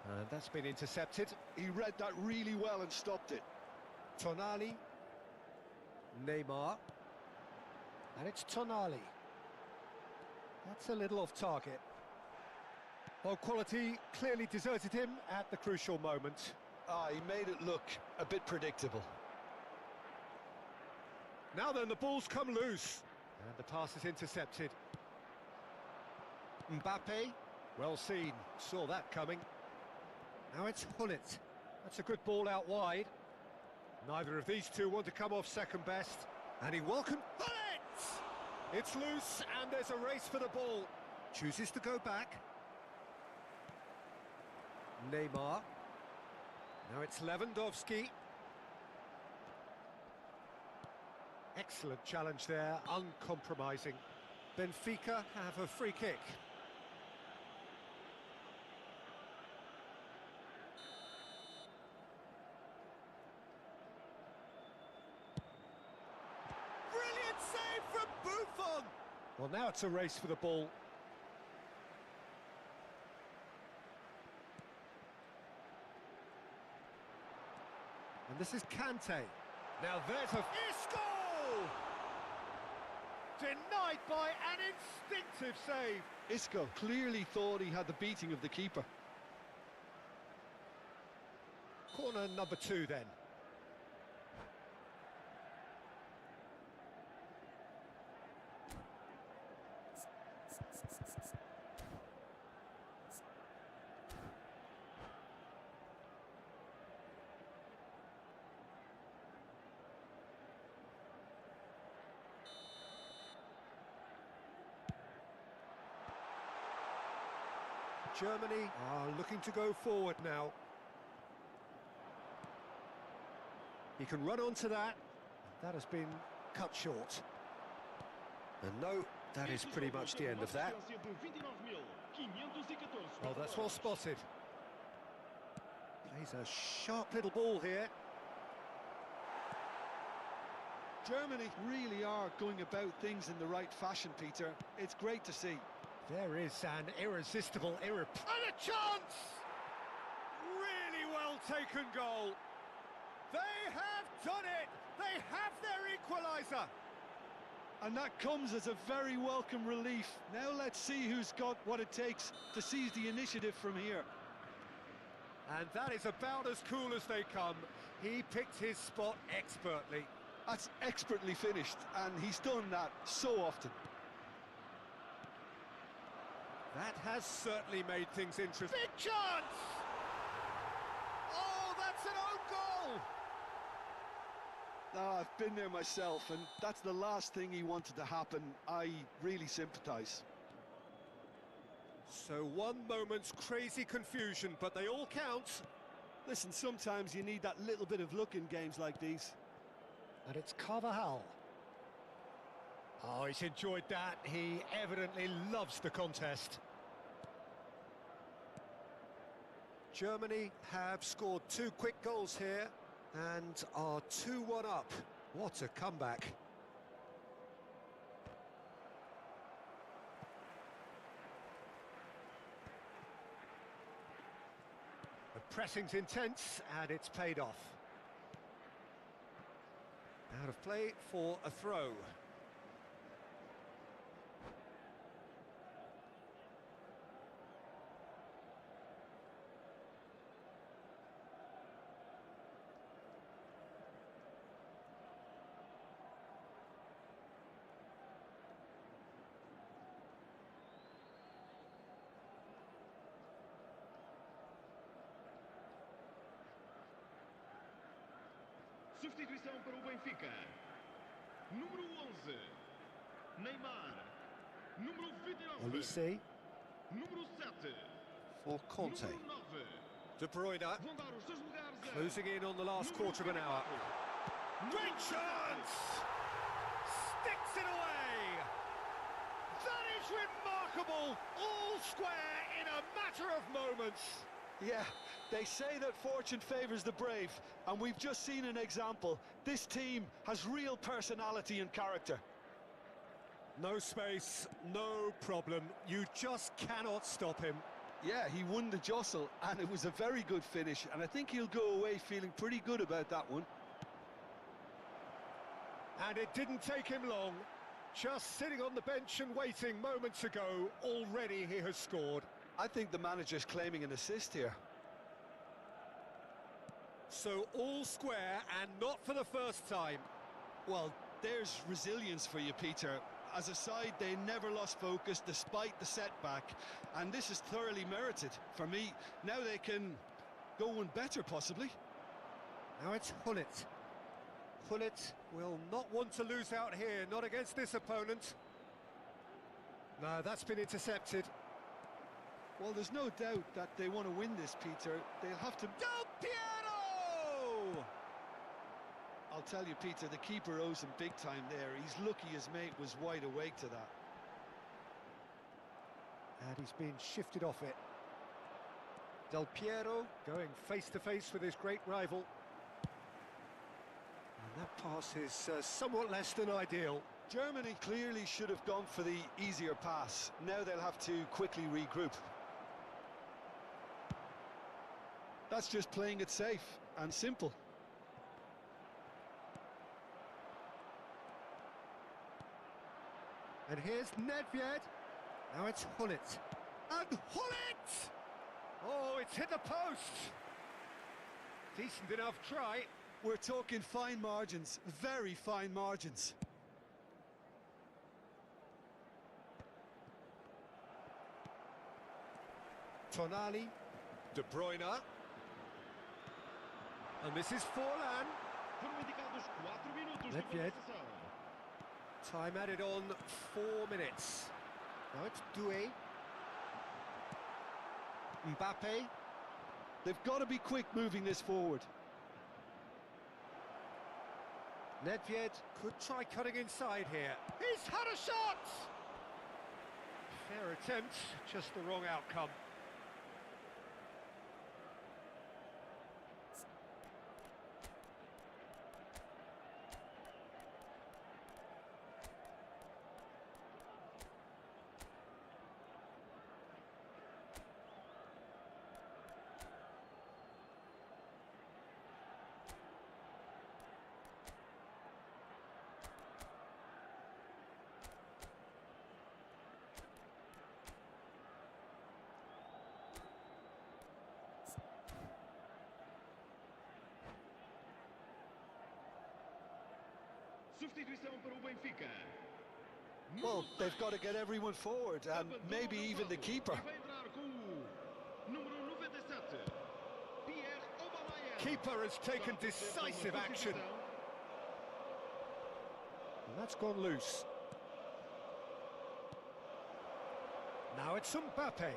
And that's been intercepted. He read that really well and stopped it. Tonali. Neymar. And it's Tonali. That's a little off target. Well, quality clearly deserted him at the crucial moment. He made it look a bit predictable. Now then, the ball's come loose. And the pass is intercepted. Mbappe. Well seen. Saw that coming. Now it's Hullet. That's a good ball out wide. Neither of these two want to come off second best. And he welcomed Hullet! It's loose and there's a race for the ball. Chooses to go back. Neymar. Now it's Lewandowski. Excellent challenge there, uncompromising. Benfica have a free kick. Brilliant save from Buffon! Well, now it's a race for the ball. And this is Kante. Now there's a... Isco! Denied by an instinctive save. Isco clearly thought he had the beating of the keeper. Corner number 2 then. Germany are looking to go forward now. He can run onto that. That has been cut short. And no, that is pretty much the end of that. Oh, that's well spotted. Plays a sharp little ball here. Germany really are going about things in the right fashion, Peter. It's great to see. There is an irresistible, and a chance! Really well taken goal. They have done it! They have their equaliser! And that comes as a very welcome relief. Now let's see who's got what it takes to seize the initiative from here. And that is about as cool as they come. He picked his spot expertly. That's expertly finished, and he's done that so often. That has certainly made things interesting. Big chance! Oh, that's an own goal! Oh, I've been there myself, and that's the last thing he wanted to happen. I really sympathise. So 1 moment's crazy confusion, but they all count. Listen, sometimes you need that little bit of luck in games like these. And it's Carvajal. Oh, he's enjoyed that. He evidently loves the contest. Germany have scored 2 quick goals here and are 2-1 up. What a comeback. The pressing's intense and it's paid off. Out of play for a throw. Substituição para o Benfica. Número 11, Neymar. Número 29, Olise número 7, for Conte. número 9. De Bruyne Vão dar os seus lugares a closing in on the last quarter of an hour. Great chance! Sticks it away! That is remarkable! All square in a matter of moments. Yeah, they say that fortune favours the brave, and we've just seen an example. This team has real personality and character. No space, no problem. You just cannot stop him. Yeah, he won the jostle, and it was a very good finish, and I think he'll go away feeling pretty good about that one. And it didn't take him long. Just sitting on the bench and waiting moments ago, already he has scored. I think the manager's claiming an assist here. So all square and not for the first time. Well, there's resilience for you, Peter. As a side, they never lost focus despite the setback, and this is thoroughly merited. For me, now they can go one better, possibly. Now it's Hullet. Hullet will not want to lose out here, not against this opponent. No, that's been intercepted. Well, there's no doubt that they want to win this, Peter. They'll have to... Del Piero! I'll tell you, Peter, the keeper owes him big time there. He's lucky his mate was wide awake to that. And he's been shifted off it. Del Piero going face-to-face with his great rival. And that pass is somewhat less than ideal. Germany clearly should have gone for the easier pass. Now they'll have to quickly regroup. That's just playing it safe and simple. And here's Nedved. Now it's Hullet. And Hullet! Oh, it's hit the post. Decent enough try. We're talking fine margins, very fine margins. Tonali. De Bruyne. And this is Forlan. Foram indicados 4 minutos de Nedved. compensação. Time added on 4 minutes. Now it's Doué. Mbappe. They've got to be quick moving this forward. Nedved could try cutting inside here. He's had a shot! Fair attempt, just the wrong outcome. Substituição para o Benfica. Well, they've got to get everyone forward, and maybe even the keeper. Vai entrar com o número 97. Pierre Aubameyang. Keeper has taken decisive action. And that's gone loose. Now it's Mbappe.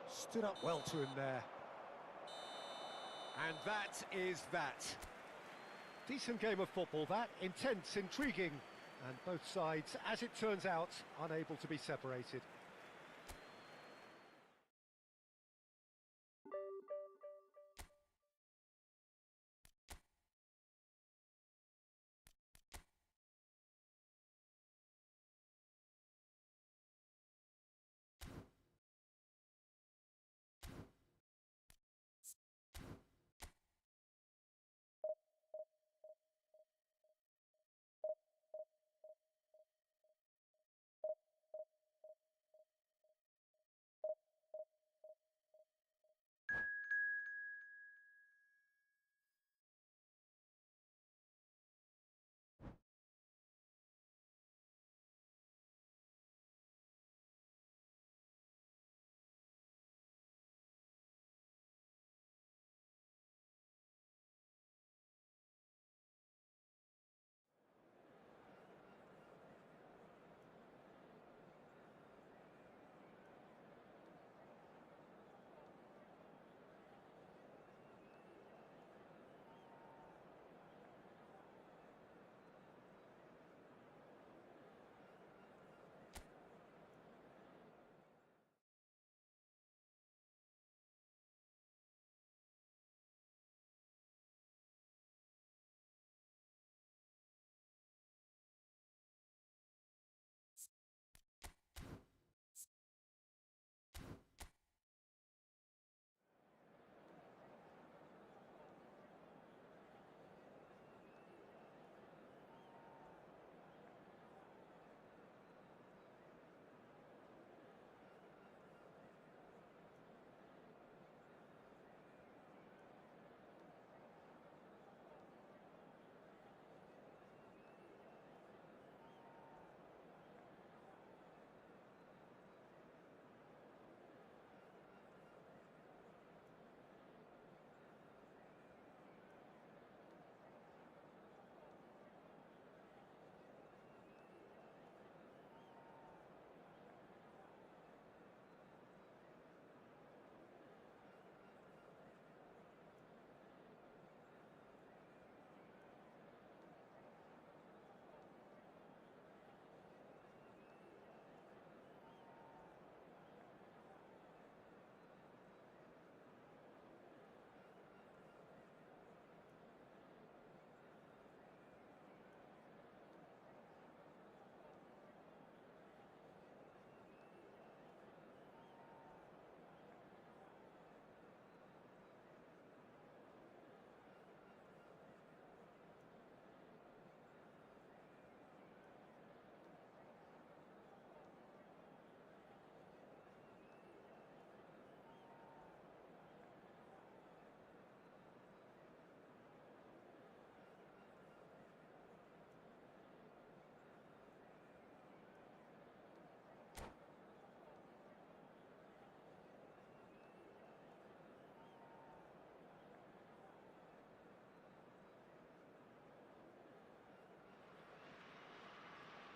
Stood up well to him there. And that is that. Decent game of football, that. Intense, intriguing. And both sides, as it turns out, unable to be separated.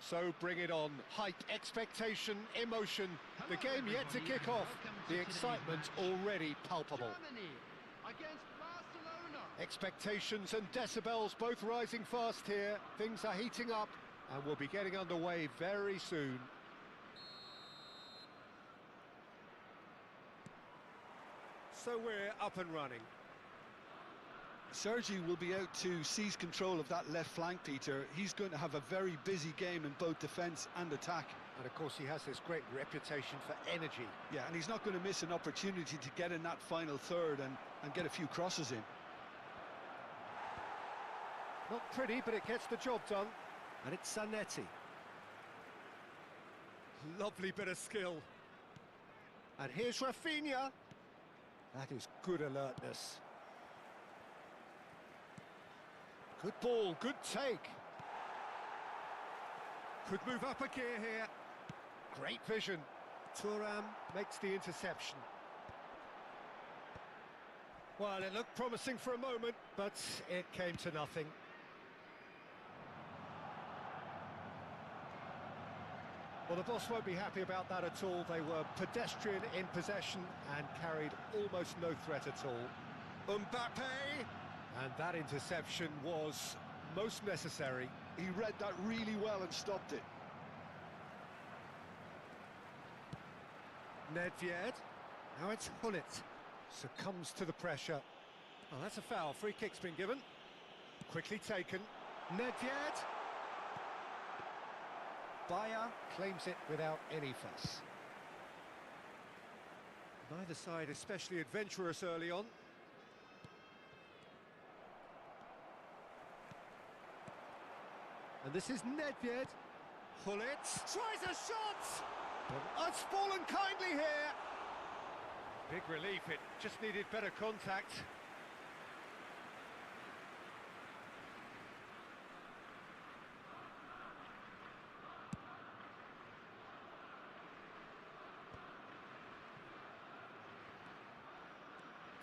So bring it on. Hype, expectation, emotion. The game yet to kick off. The excitement already palpable. Germany against Barcelona. Expectations and decibels both rising fast here. Things are heating up and we'll be getting underway very soon. So we're up and running. Sergi will be out to seize control of that left flank, Peter. He's going to have a very busy game in both defence and attack. And of course he has this great reputation for energy. Yeah, and he's not going to miss an opportunity to get in that final third and get a few crosses in. Not pretty, but it gets the job done. And it's Zanetti. Lovely bit of skill. And here's Rafinha. That is good alertness. Good ball, good take. Could move up a gear here. Great vision. Thuram makes the interception. Well, it looked promising for a moment, but it came to nothing. Well, the boss won't be happy about that at all. They were pedestrian in possession and carried almost no threat at all. Mbappe! And that interception was most necessary. He read that really well and stopped it. Nedved. Now it's Hullet. Succumbs to the pressure. Oh, that's a foul. Free kick's been given. Quickly taken. Nedved. Bayer claims it without any fuss. Neither side especially adventurous early on. And this is Nedved. Hullet tries a shot! But it's fallen kindly here. Big relief, it just needed better contact.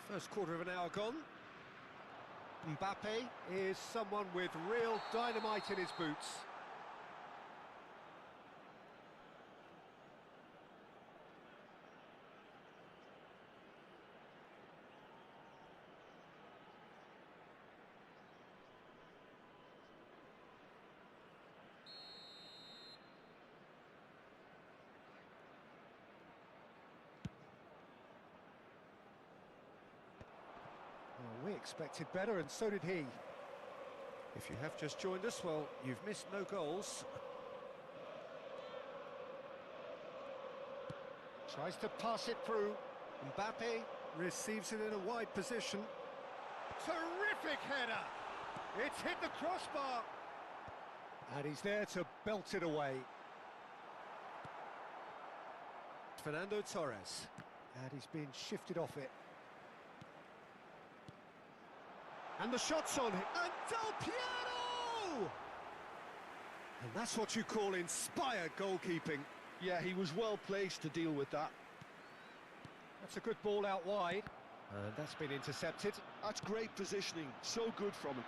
First quarter of an hour gone. Mbappe is someone with real dynamite in his boots. Well, we expected better, and so did he. If you have just joined us, well, you've missed no goals. Tries to pass it through. Mbappe receives it in a wide position. Terrific header! It's hit the crossbar! And he's there to belt it away. Fernando Torres. And he's been shifted off it. And the shot's on him. And Del Piero! And that's what you call inspired goalkeeping. Yeah, he was well placed to deal with that. That's a good ball out wide. And that's been intercepted. That's great positioning, so good from him.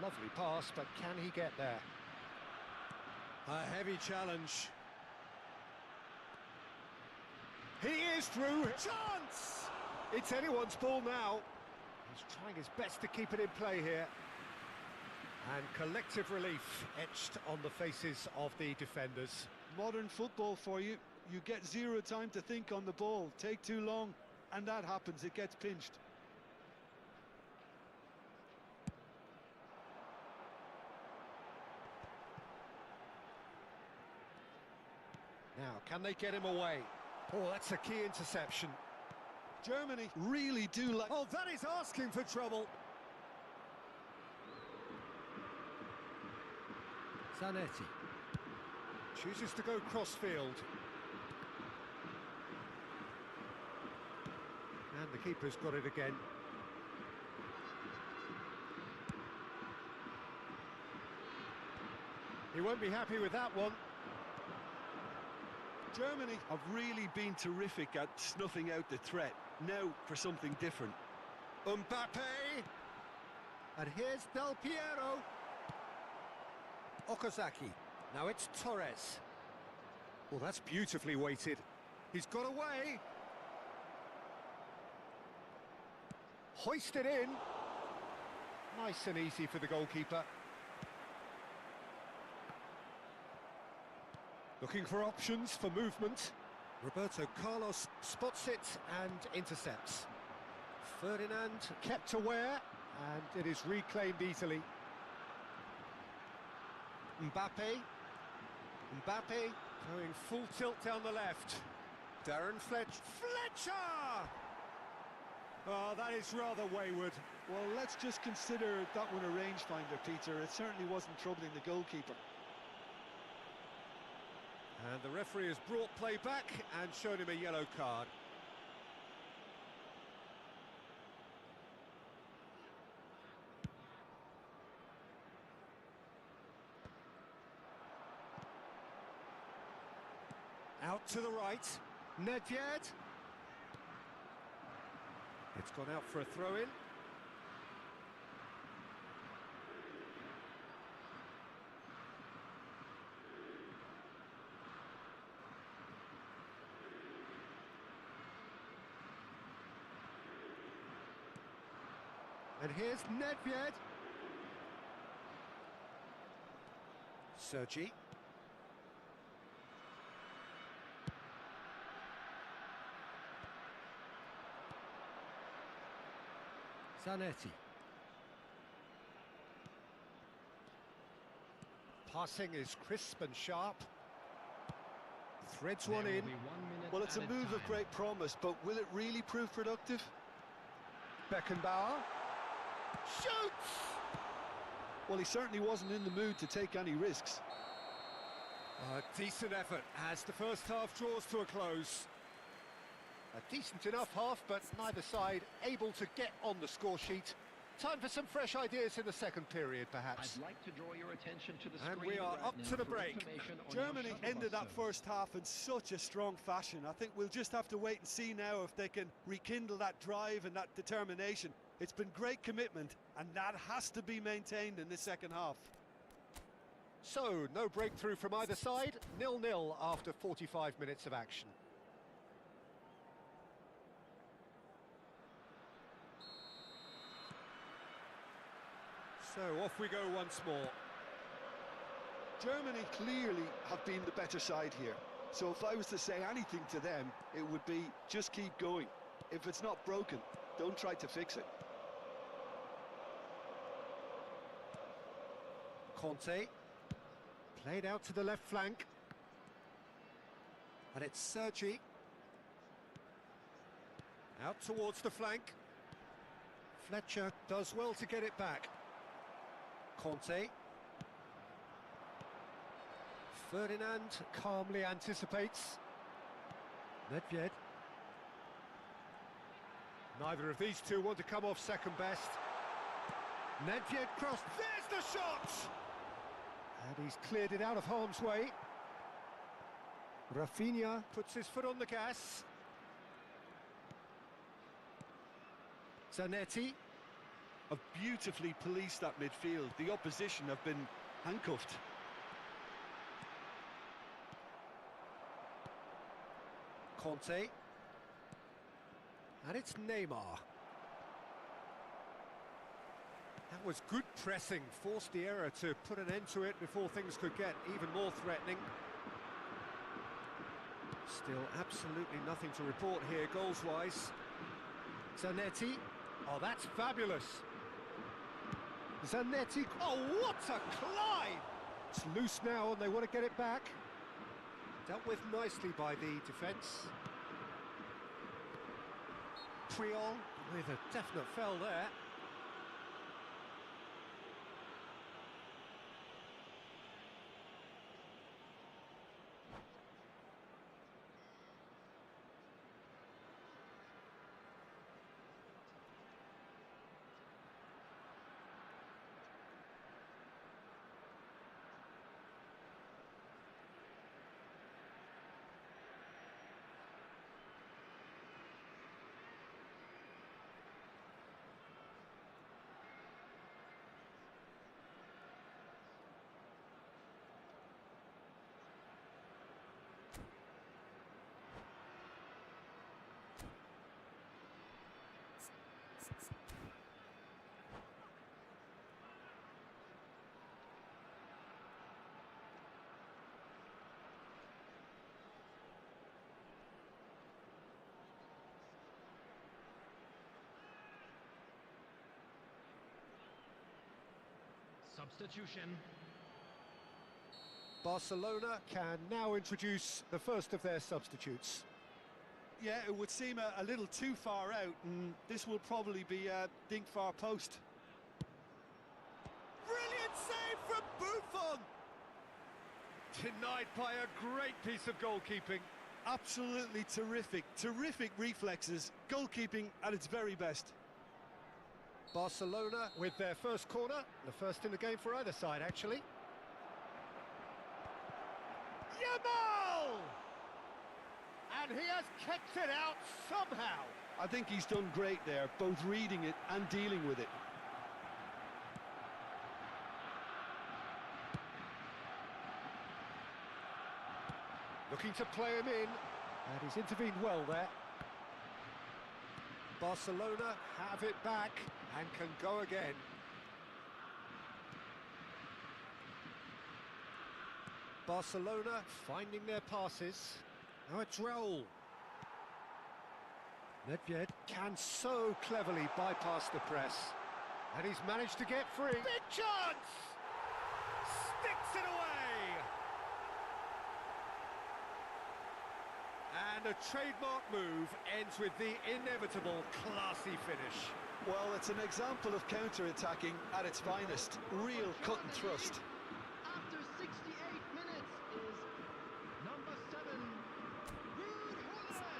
Lovely pass, but can he get there? A heavy challenge. He is through. Chance! It's anyone's ball now. He's trying his best to keep it in play here. And collective relief etched on the faces of the defenders. Modern football for you. You get zero time to think on the ball. Take too long, and that happens. It gets pinched. Now, can they get him away? Oh, that's a key interception. Germany really do like... Oh, that is asking for trouble. Zanetti chooses to go cross-field. And the keeper's got it again. He won't be happy with that one. Germany have really been terrific at snuffing out the threat. Now for something different. Mbappe! And here's Del Piero. Okazaki. Now it's Torres. Well, that's beautifully weighted. He's got away. Hoisted in. Nice and easy for the goalkeeper. Looking for options for movement. Roberto Carlos spots it and intercepts. Ferdinand kept aware, and it is reclaimed easily. Mbappe. Mbappe going full tilt down the left. Darren Fletcher! Oh, that is rather wayward. Well, let's just consider that one a rangefinder, Peter. It certainly wasn't troubling the goalkeeper. And the referee has brought play back and shown him a yellow card. Out to the right. Nedved. It's gone out for a throw-in. And here's Nedved. Sergi. Zanetti. Passing is crisp and sharp. Threads one in. Well, it's a move of great promise, but will it really prove productive? Beckenbauer. Shoots! Well, he certainly wasn't in the mood to take any risks. A decent effort as the first half draws to a close. A decent enough half, but neither side able to get on the score sheet. Time for some fresh ideas in the second period, perhaps. I'd like to draw your attention to the And screen we are right up now to the for break. information on Germany your shuttle ended bus that service. first half in such a strong fashion. I think we'll just have to wait and see now if they can rekindle that drive and that determination. It's been great commitment, and that has to be maintained in this second half. So, no breakthrough from either side, 0-0 after 45 minutes of action. So, off we go once more. Germany clearly have been the better side here. So if I was to say anything to them, it would be just keep going. If it's not broken, don't try to fix it. Conte. Played out to the left flank. And it's Sergi. Out towards the flank. Fletcher does well to get it back. Conte. Ferdinand calmly anticipates. Nedved. Neither of these two want to come off second best. Nedved crossed. There's the shot! And he's cleared it out of harm's way. Rafinha puts his foot on the gas. Zanetti. Have beautifully policed that midfield. The opposition have been handcuffed. Conte. And it's Neymar. That was good pressing, forced the error to put an end to it before things could get even more threatening. Still absolutely nothing to report here goals-wise. Zanetti. Oh, that's fabulous. Zanetti. Oh, what a climb! It's loose now and they want to get it back. Dealt with nicely by the defence. Priol with a definite fell there. Substitution. Barcelona can now introduce the first of their substitutes. Yeah, it would seem a little too far out, and this will probably be a dink far post. Brilliant save from Buffon! Denied by a great piece of goalkeeping. Absolutely terrific, terrific reflexes. Goalkeeping at its very best. Barcelona with their first corner, the first in the game for either side, actually. Yamal! And he has kept it out somehow. I think he's done great there, both reading it and dealing with it. Looking to play him in, and he's intervened well there. Barcelona have it back and can go again. Barcelona finding their passes. Now it's Raul. Nedved can so cleverly bypass the press. And he's managed to get free. Big chance! Sticks it away! And a trademark move ends with the inevitable classy finish. Well, it's an example of counter-attacking at its finest. Real cut and thrust. After 68 minutes is number 7, Ruud Gullit.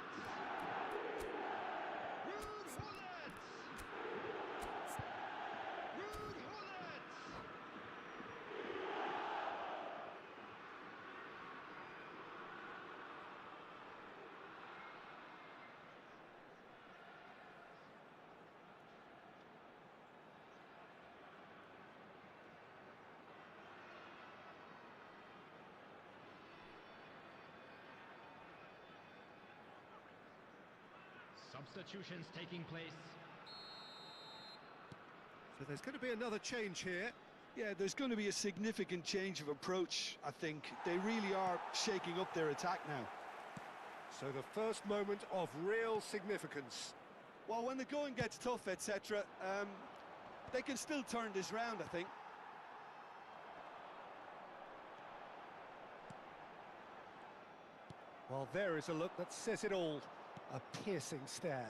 Ruud Gullit. Ruud Gullit. Substitutions taking place. So there's going to be another change here. Yeah, there's going to be a significant change of approach, I think. They really are shaking up their attack now. So the first moment of real significance. Well, when the going gets tough, etc., they can still turn this round, I think. Well, there is a look that says it all. A piercing stare.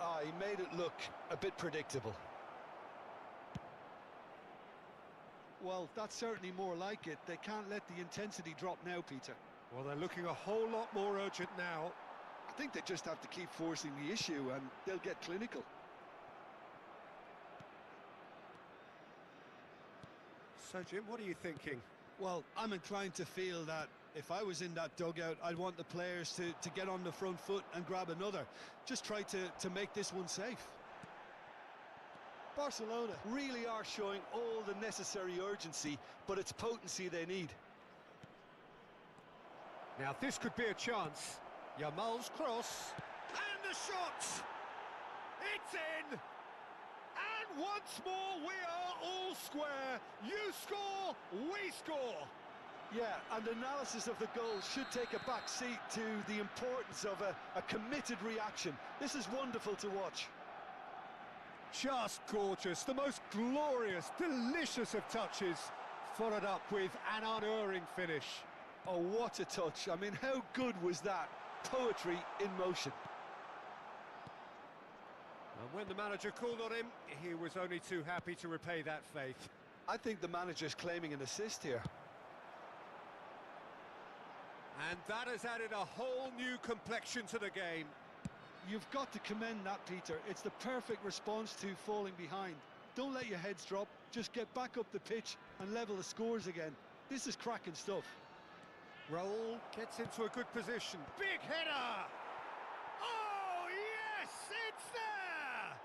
Ah, he made it look a bit predictable. Well, that's certainly more like it. They can't let the intensity drop now, Peter. Well, they're looking a whole lot more urgent now. I think they just have to keep forcing the issue and they'll get clinical. So, Jim, what are you thinking? Well, I'm inclined to feel that if I was in that dugout, I'd want the players to get on the front foot and grab another. Just try to make this one safe. Barcelona really are showing all the necessary urgency, but it's potency they need. Now, this could be a chance. Yamal's cross. And the shot! It's in! And once more, we are all square. You score, we score. Yeah, and analysis of the goal should take a back seat to the importance of a committed reaction. This is wonderful to watch. Just gorgeous, the most glorious, delicious of touches, followed up with an unerring finish. Oh, what a touch. I mean, how good was that? Poetry in motion. And when the manager called on him, he was only too happy to repay that faith. I think the manager's claiming an assist here. And that has added a whole new complexion to the game. You've got to commend that, Peter. It's the perfect response to falling behind. Don't let your heads drop. Just get back up the pitch and level the scores again. This is cracking stuff. Raul gets into a good position. Big header! Oh, yes, it's there!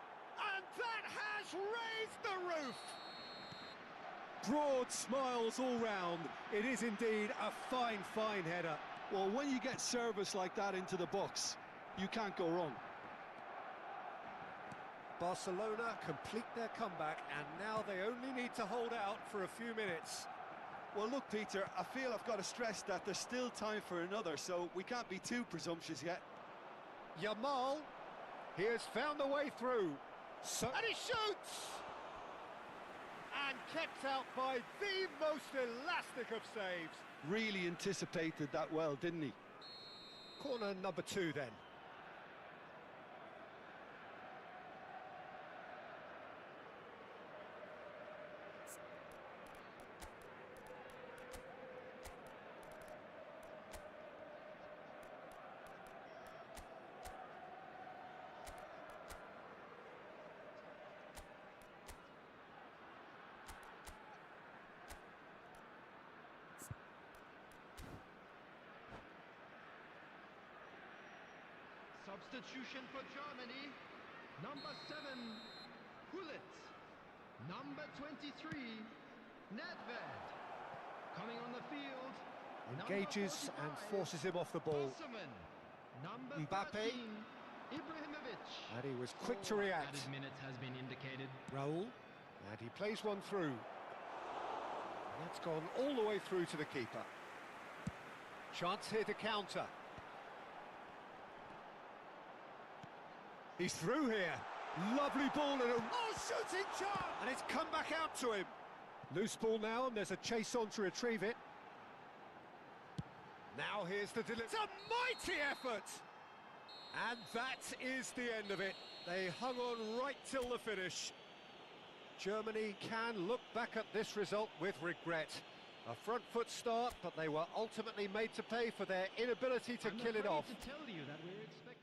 And that has raised the roof! Broad smiles all round. It is indeed a fine, fine header. Well, when you get service like that into the box, you can't go wrong. Barcelona complete their comeback, and now they only need to hold out for a few minutes. Well, look, Peter, I feel I've got to stress that there's still time for another, so we can't be too presumptuous yet. Yamal, he has found a way through. And he shoots! And kept out by the most elastic of saves. Really anticipated that well, didn't he? Corner number 2 then. Substitution for Germany. Number 7, Hullet. Number 23, Nedved. Coming on the field. Engages and forces him off the ball. Bosserman. Number Mbappe. 13, Ibrahimovic. And he was quick to react. Added minutes has been indicated. Raul. And he plays one through. That's gone all the way through to the keeper. Chance here to counter. He's through here. Lovely ball and a shooting chance! And it's come back out to him. Loose ball now, and there's a chase on to retrieve it. Now here's the delivery. It's a mighty effort! And that is the end of it. They hung on right till the finish. Germany can look back at this result with regret. A front foot start, but they were ultimately made to pay for their inability to kill it off. To tell you that we're expecting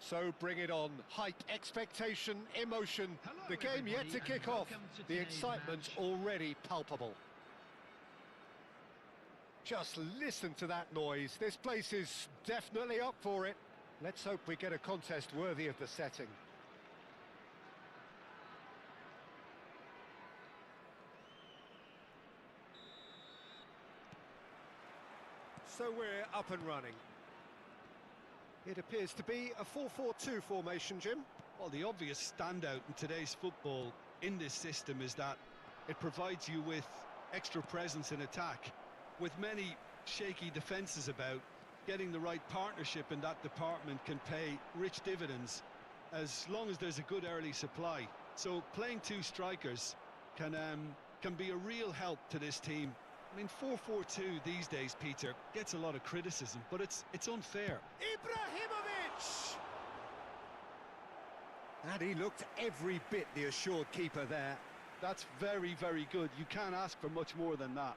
So bring it on. Hype, expectation, emotion. The game yet to kick off. The excitement already palpable. Just listen to that noise. This place is definitely up for it. Let's hope we get a contest worthy of the setting. So we're up and running. It appears to be a 4-4-2 formation, Jim. Well, the obvious standout in today's football in this system is that it provides you with extra presence in attack. With many shaky defences about, getting the right partnership in that department can pay rich dividends as long as there's a good early supply. So playing two strikers can be a real help to this team. I mean, 4-4-2 these days, Peter, gets a lot of criticism, but it's unfair. Ibrahimovic! And he looked every bit the assured keeper there. That's very, very good. You can't ask for much more than that.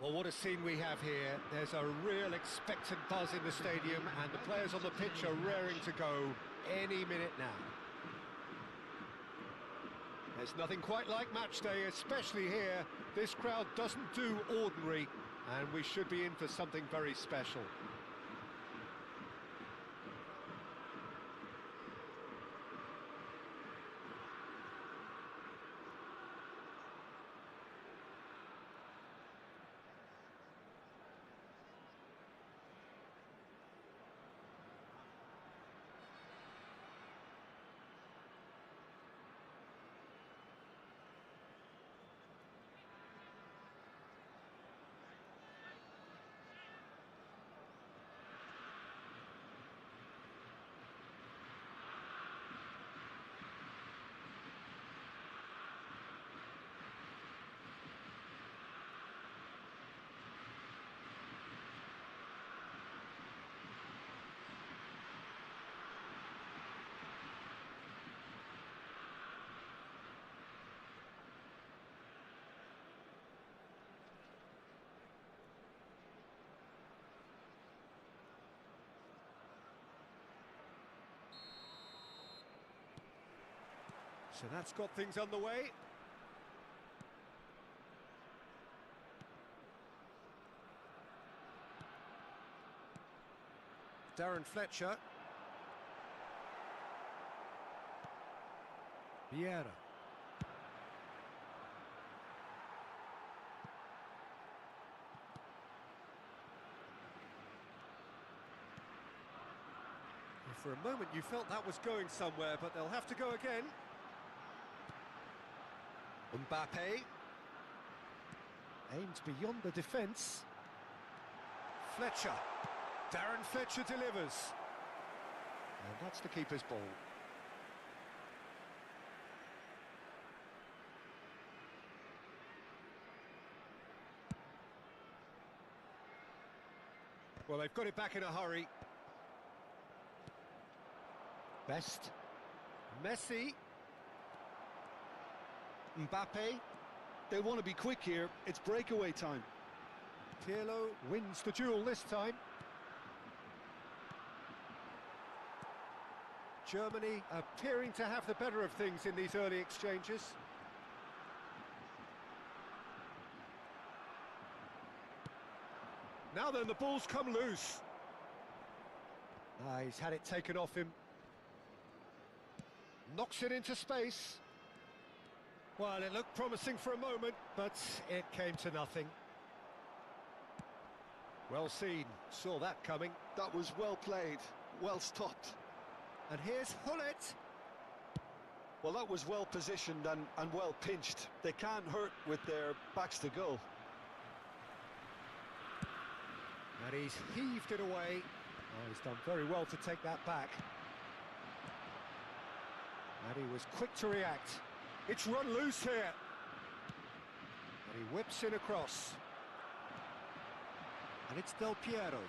Well, what a scene we have here. There's a real expectant buzz in the stadium, and the players on the pitch are raring to go any minute now. There's nothing quite like match day, especially here. This crowd doesn't do ordinary, and we should be in for something very special. So that's got things underway. Darren Fletcher. Vieira. For a moment you felt that was going somewhere, but they'll have to go again. Mbappe aims beyond the defence. Fletcher. Darren Fletcher delivers. And that's the keeper's ball. Well, they've got it back in a hurry. Best. Messi. Mbappe. They want to be quick here. It's breakaway time. Pirlo wins the duel this time. Germany appearing to have the better of things in these early exchanges. Now then, the ball's come loose. He's had it taken off him. Knocks it into space. Well, it looked promising for a moment, but it came to nothing. Well seen, saw that coming. That was well played, well stopped. And here's Hullet. Well, that was well positioned and well pinched. They can't hurt with their backs to goal. And he's heaved it away. Oh, he's done very well to take that back. And he was quick to react. It's run loose here. And he whips in across. And it's Del Piero.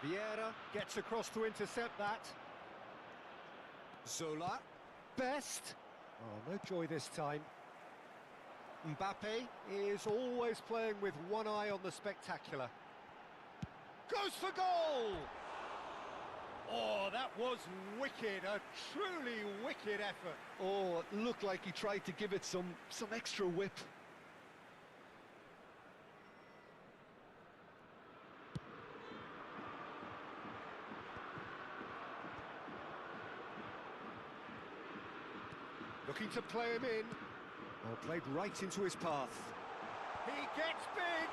Vieira gets across to intercept that. Zola. Best. Oh, no joy this time. Mbappe is always playing with one eye on the spectacular. Goes for goal! Oh, that was wicked, a truly wicked effort. Oh, it looked like he tried to give it some extra whip. Looking to play him in. Oh, played right into his path. He gets big!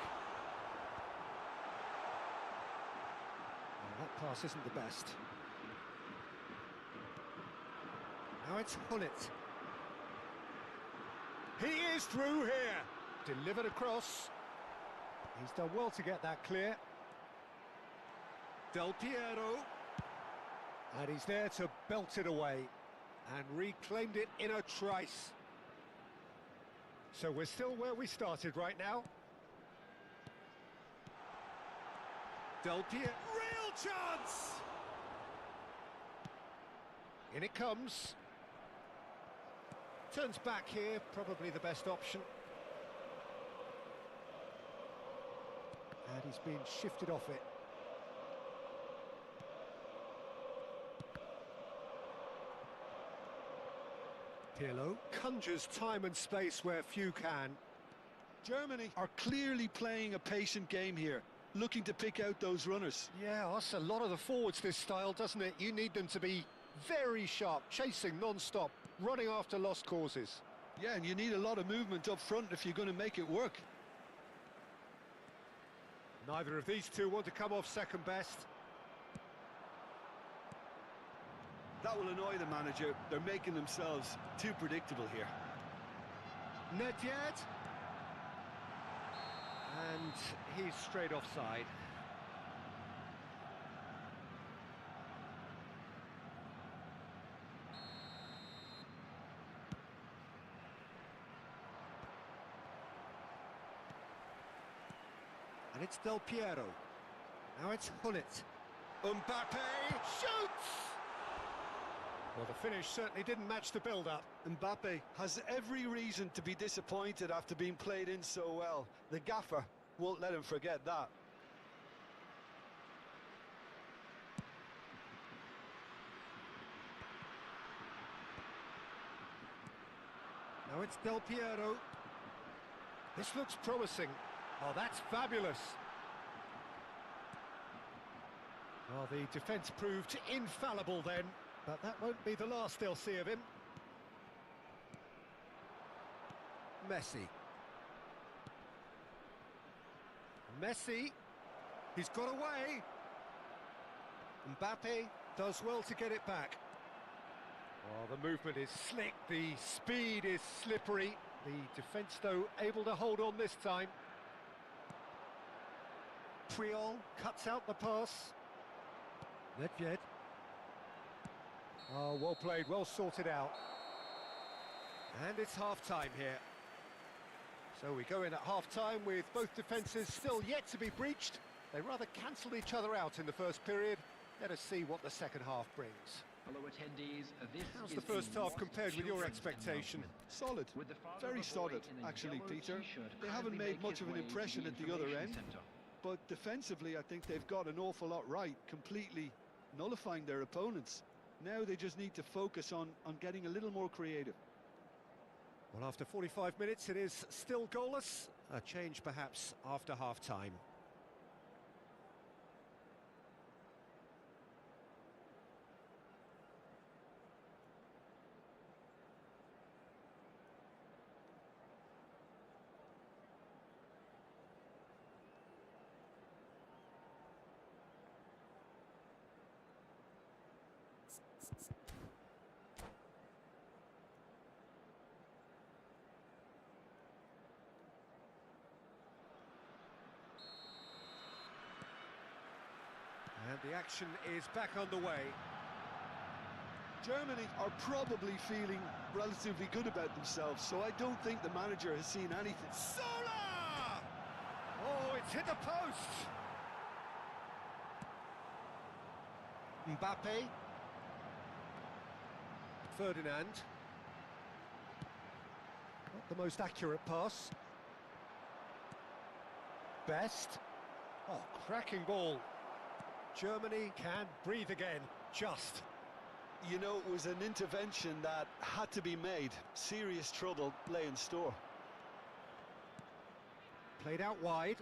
Oh, that pass isn't the best. Now it's Hullet. He is through here. Delivered across. He's done well to get that clear. Del Piero. And he's there to belt it away. And reclaimed it in a trice. So we're still where we started right now. Del Piero. Real chance! In it comes. Turns back here, probably the best option. And he's been shifted off it. Pirlo conjures time and space where few can. Germany are clearly playing a patient game here, looking to pick out those runners. Yeah, that's a lot of the forwards, this style, doesn't it? You need them to be very sharp, chasing non-stop, running after lost causes. Yeah, and you need a lot of movement up front if you're going to make it work. Neither of these two want to come off second best. That will annoy the manager. They're making themselves too predictable here. Nedved. And he's straight offside. And it's Del Piero. Now it's Hullet. Mbappe shoots! Well, the finish certainly didn't match the build-up. Mbappe has every reason to be disappointed after being played in so well. The gaffer won't let him forget that. Now it's Del Piero. This looks promising. Oh, that's fabulous. Well, the defence proved infallible then, but that won't be the last they'll see of him. Messi. Messi. He's got away. Mbappe does well to get it back. Oh, the movement is slick, the speed is slippery. The defence, though, able to hold on this time. Puyol cuts out the pass. Nedved. Oh, well played, well sorted out. And it's half-time here. So we go in at half-time with both defences still yet to be breached. They rather cancelled each other out in the first period. Let us see what the second half brings. Hello attendees, this How's is the first half compared with your children's expectation? announcement. Solid. With the father Very of a boy solid, in a actually, yellow Peter. t-shirt They haven't kindly made make much his of an way to impression the at the other information end. center. But defensively, I think they've got an awful lot right, completely nullifying their opponents. Now they just need to focus on getting a little more creative. Well, after 45 minutes, it is still goalless. A change, perhaps, after half-time. And the action is back underway. Germany are probably feeling relatively good about themselves, so I don't think the manager has seen anything. Zola! Oh, it's hit the post! Mbappe. Ferdinand. Not the most accurate pass. Best. Oh, cracking ball. Germany can breathe again, just. You know, it was an intervention that had to be made. Serious trouble lay in store. Played out wide.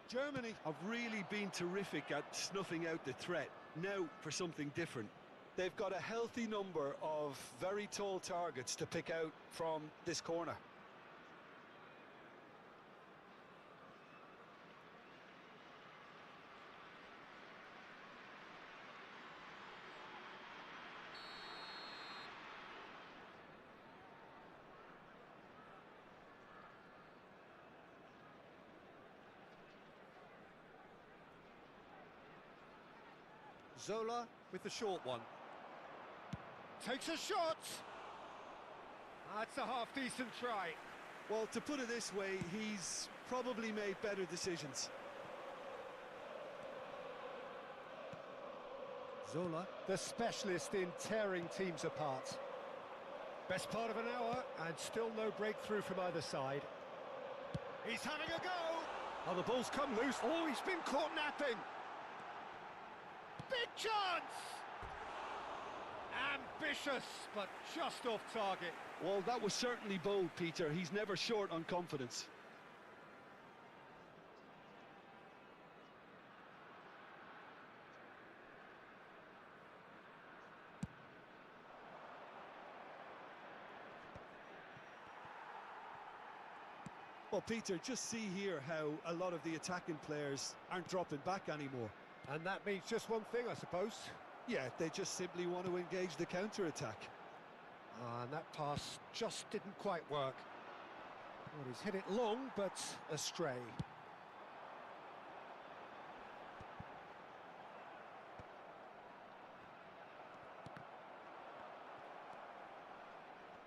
Germany have really been terrific at snuffing out the threat. Now for something different. They've got a healthy number of very tall targets to pick out from this corner. Zola with the short one. Takes a shot! That's a half-decent try. Well, to put it this way, he's probably made better decisions. Zola, the specialist in tearing teams apart. Best part of an hour, and still no breakthrough from either side. He's having a go! Oh, the ball's come loose. Oh, he's been caught napping! Big chance! And Vicious, but just off target. Well, that was certainly bold, Peter. He's never short on confidence. Well, Peter, just see here how a lot of the attacking players aren't dropping back anymore. And that means just one thing, I suppose. Yeah, they just simply want to engage the counter-attack. And that pass just didn't quite work. Well, he's hit it long, but astray.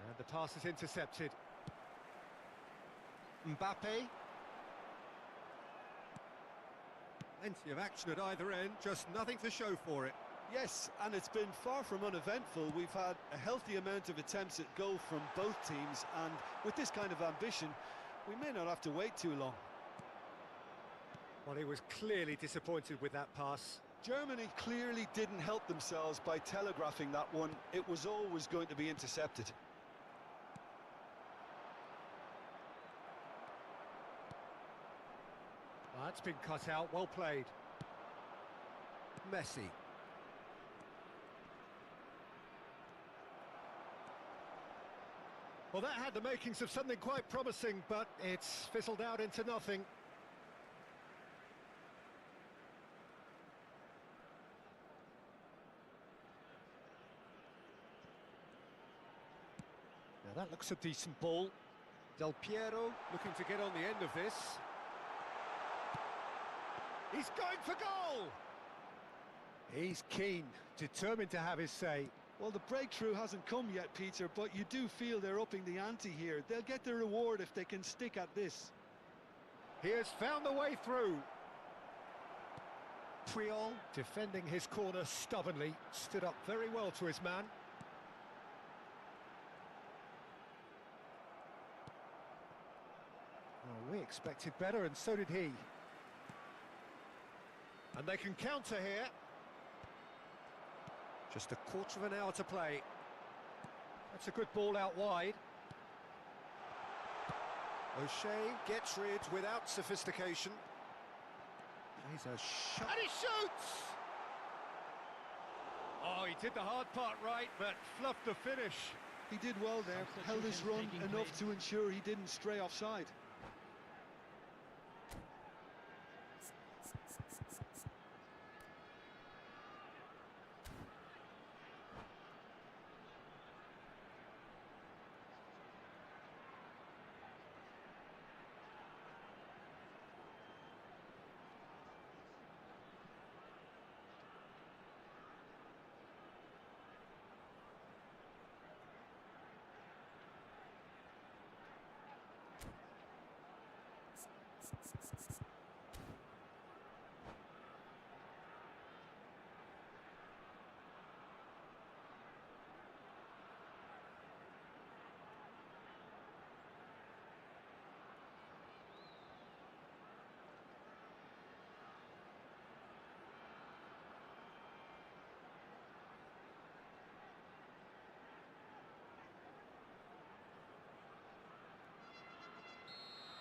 And the pass is intercepted. Mbappe. Plenty of action at either end, just nothing to show for it. Yes, and it's been far from uneventful. We've had a healthy amount of attempts at goal from both teams, and with this kind of ambition, we may not have to wait too long. Well, he was clearly disappointed with that pass. Germany clearly didn't help themselves by telegraphing that one. It was always going to be intercepted. Well, that's been cut out, well played. Messi. Well, that had the makings of something quite promising, but it's fizzled out into nothing. Now that looks a decent ball. Del Piero looking to get on the end of this. He's going for goal! He's keen, determined to have his say. Well, the breakthrough hasn't come yet, Peter, but you do feel they're upping the ante here. They'll get their reward if they can stick at this. He has found the way through. Puyol, defending his corner stubbornly, stood up very well to his man. Well, we expected better, and so did he. And they can counter here. Just a quarter of an hour to play. That's a good ball out wide. O'Shea gets rid without sophistication. He's a shot. And he shoots! Oh, he did the hard part right, but fluffed the finish. He did well there, held his run enough to ensure he didn't stray offside.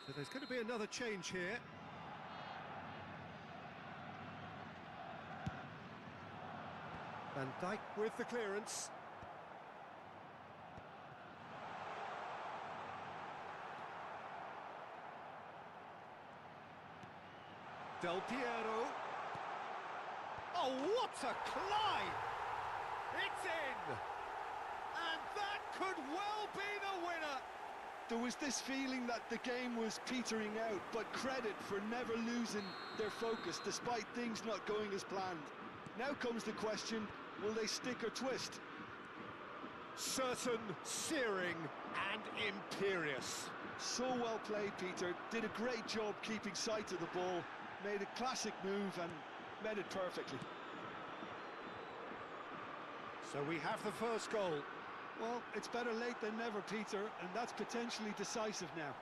So there's going to be another change here. Van Dijk with the clearance. Del Piero. Oh, what a climb! It's in! And that could well be the winner! There was this feeling that the game was petering out, but credit for never losing their focus despite things not going as planned. Now comes the question, will they stick or twist? Certain, searing and imperious. So well played, Peter. Did a great job keeping sight of the ball, made a classic move and met it perfectly. So we have the first goal. Well, it's better late than never, Peter, and that's potentially decisive now.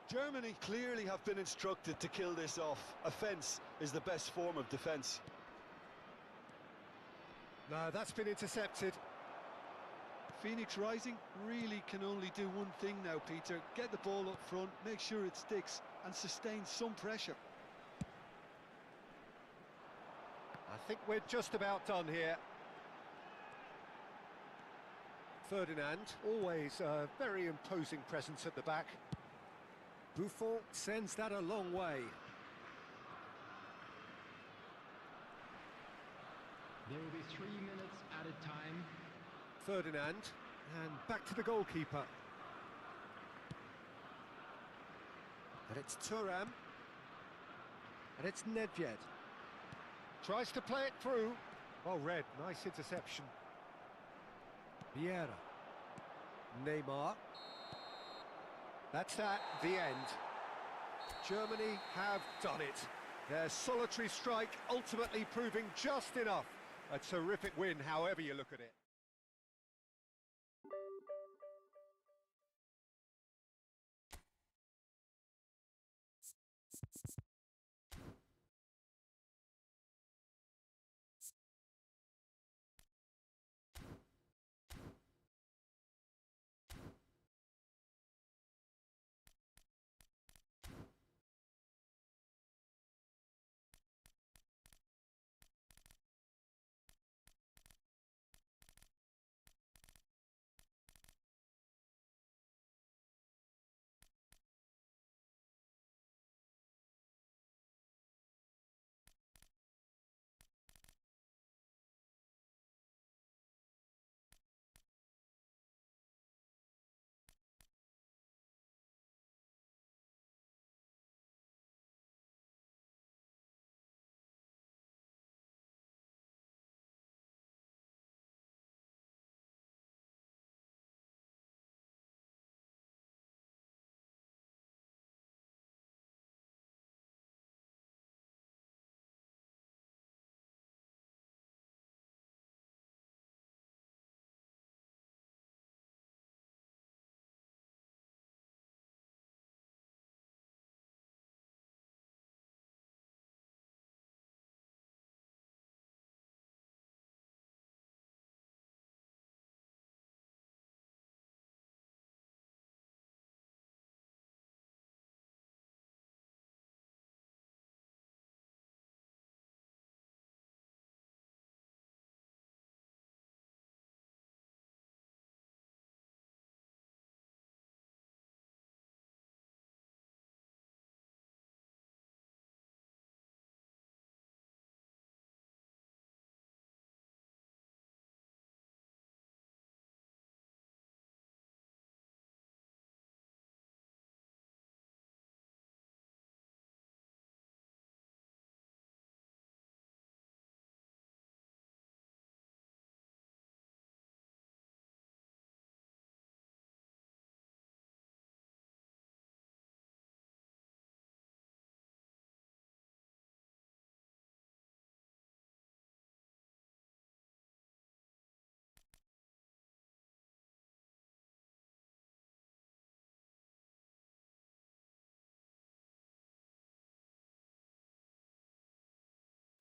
Germany clearly have been instructed to kill this off. Offence is the best form of defence. No, that's been intercepted. Phoenix Rising really can only do one thing now, Peter. Get the ball up front, make sure it sticks, and sustain some pressure. I think we're just about done here. Ferdinand, always a very imposing presence at the back. Buffon sends that a long way. There will be 3 minutes added time. Ferdinand, and back to the goalkeeper. And it's Thuram. And it's Nedved. Tries to play it through. Oh, Red, nice interception. Vieira. Neymar. That's that, the end. Germany have done it. Their solitary strike ultimately proving just enough. A terrific win, however you look at it.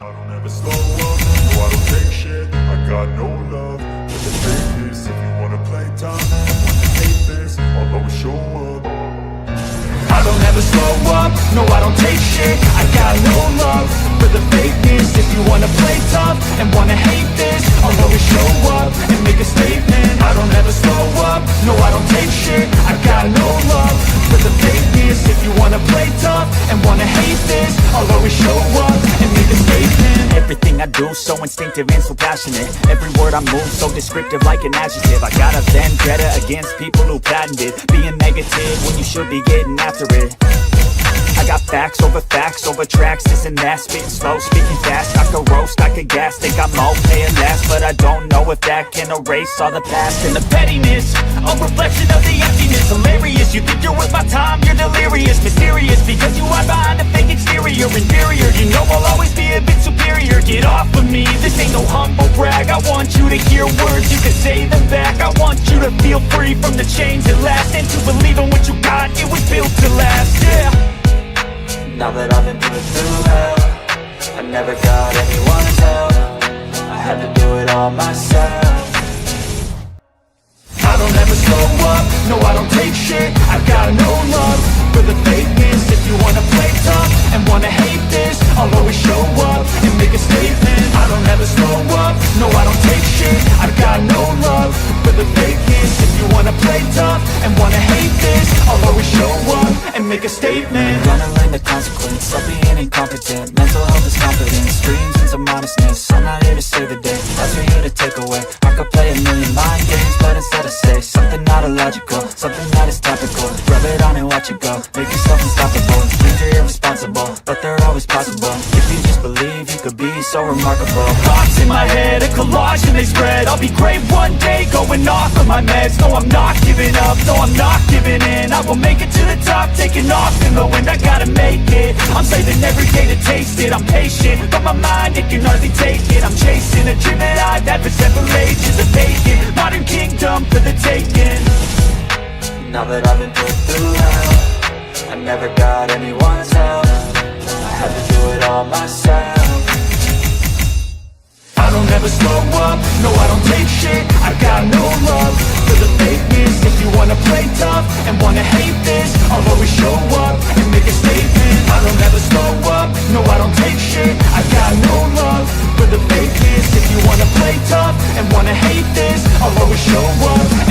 I don't ever slow up, no I don't take shit. I got no love for the fakeness. If you wanna play tough, I wanna hate this, I'll always show up. I don't ever slow up, no I don't take shit. I got no love for the fakeness. If you wanna play tough and wanna hate this, I'll always show up and make a statement. I don't ever slow up, no I don't take shit. I got no love for the fakeness. If you wanna play tough and wanna hate this, I'll always show up and make a statement. Everything I do so instinctive and so passionate. Every word I move so descriptive like an adjective. I got a vendetta against people who patented being negative when you should be getting after it. I got facts over tracks, this and that. Spitting slow, speaking fast, I could roast, I could gas. Think I'm okay at last, but I don't know if that can erase all the past. And the pettiness, a reflection of the emptiness. Hilarious, you think you're worth my time, you're delirious. Mysterious, because you hide behind a fake exterior. Inferior, you know I'll always be a bit superior. Get off of me, this ain't no humble brag. I want you to hear words, you can say them back. I want you to feel free from the chains that last, and to believe in what you got, it was built to last, yeah. Now that I've been put through hell, I never got anyone's help. I had to do it all all myself. I don't ever slow up, no I don't take shit. I've got no love for the fakeness. If you wanna play tough and wanna hate this, I'll always show up and make a statement. I don't ever slow up, no I don't take shit. I've got no love for the fakeness. If you wanna play tough and wanna hate this, I'll always show up and make a statement. Gonna learn the consequence of being incompetent. Mental health is confidence, dreams and some modestness. I'm not here to save the day, that's for you to take away. I could play a million mind games, but instead I say something not illogical, something that is topical. Rub it on and watch it go, make yourself unstoppable. Dreams are irresponsible, but they're always possible. If you just believe, you could be so remarkable. Thoughts in my head, a collage and they spread. I'll be great one day, going off of my meds. No, I'm not giving up, no, I'm not giving in. I will make it to the top, taking off in the wind. I gotta make it, I'm saving every day to taste it. I'm patient, but my mind, it can hardly take it. I'm chasing a dream that I've had for several ages. A vacant, modern kingdom for the taking. Now that I've been put through hell, I never got anyone's help. I had to do it all myself. I don't ever slow up, no I don't take shit. I've got no love for the fakeness. If you wanna play tough and wanna hate this, I'll always show up and make a statement. I don't ever slow up, no I don't take shit. I've got no love for the fakeness. If you wanna play tough and wanna hate this, I'll always show up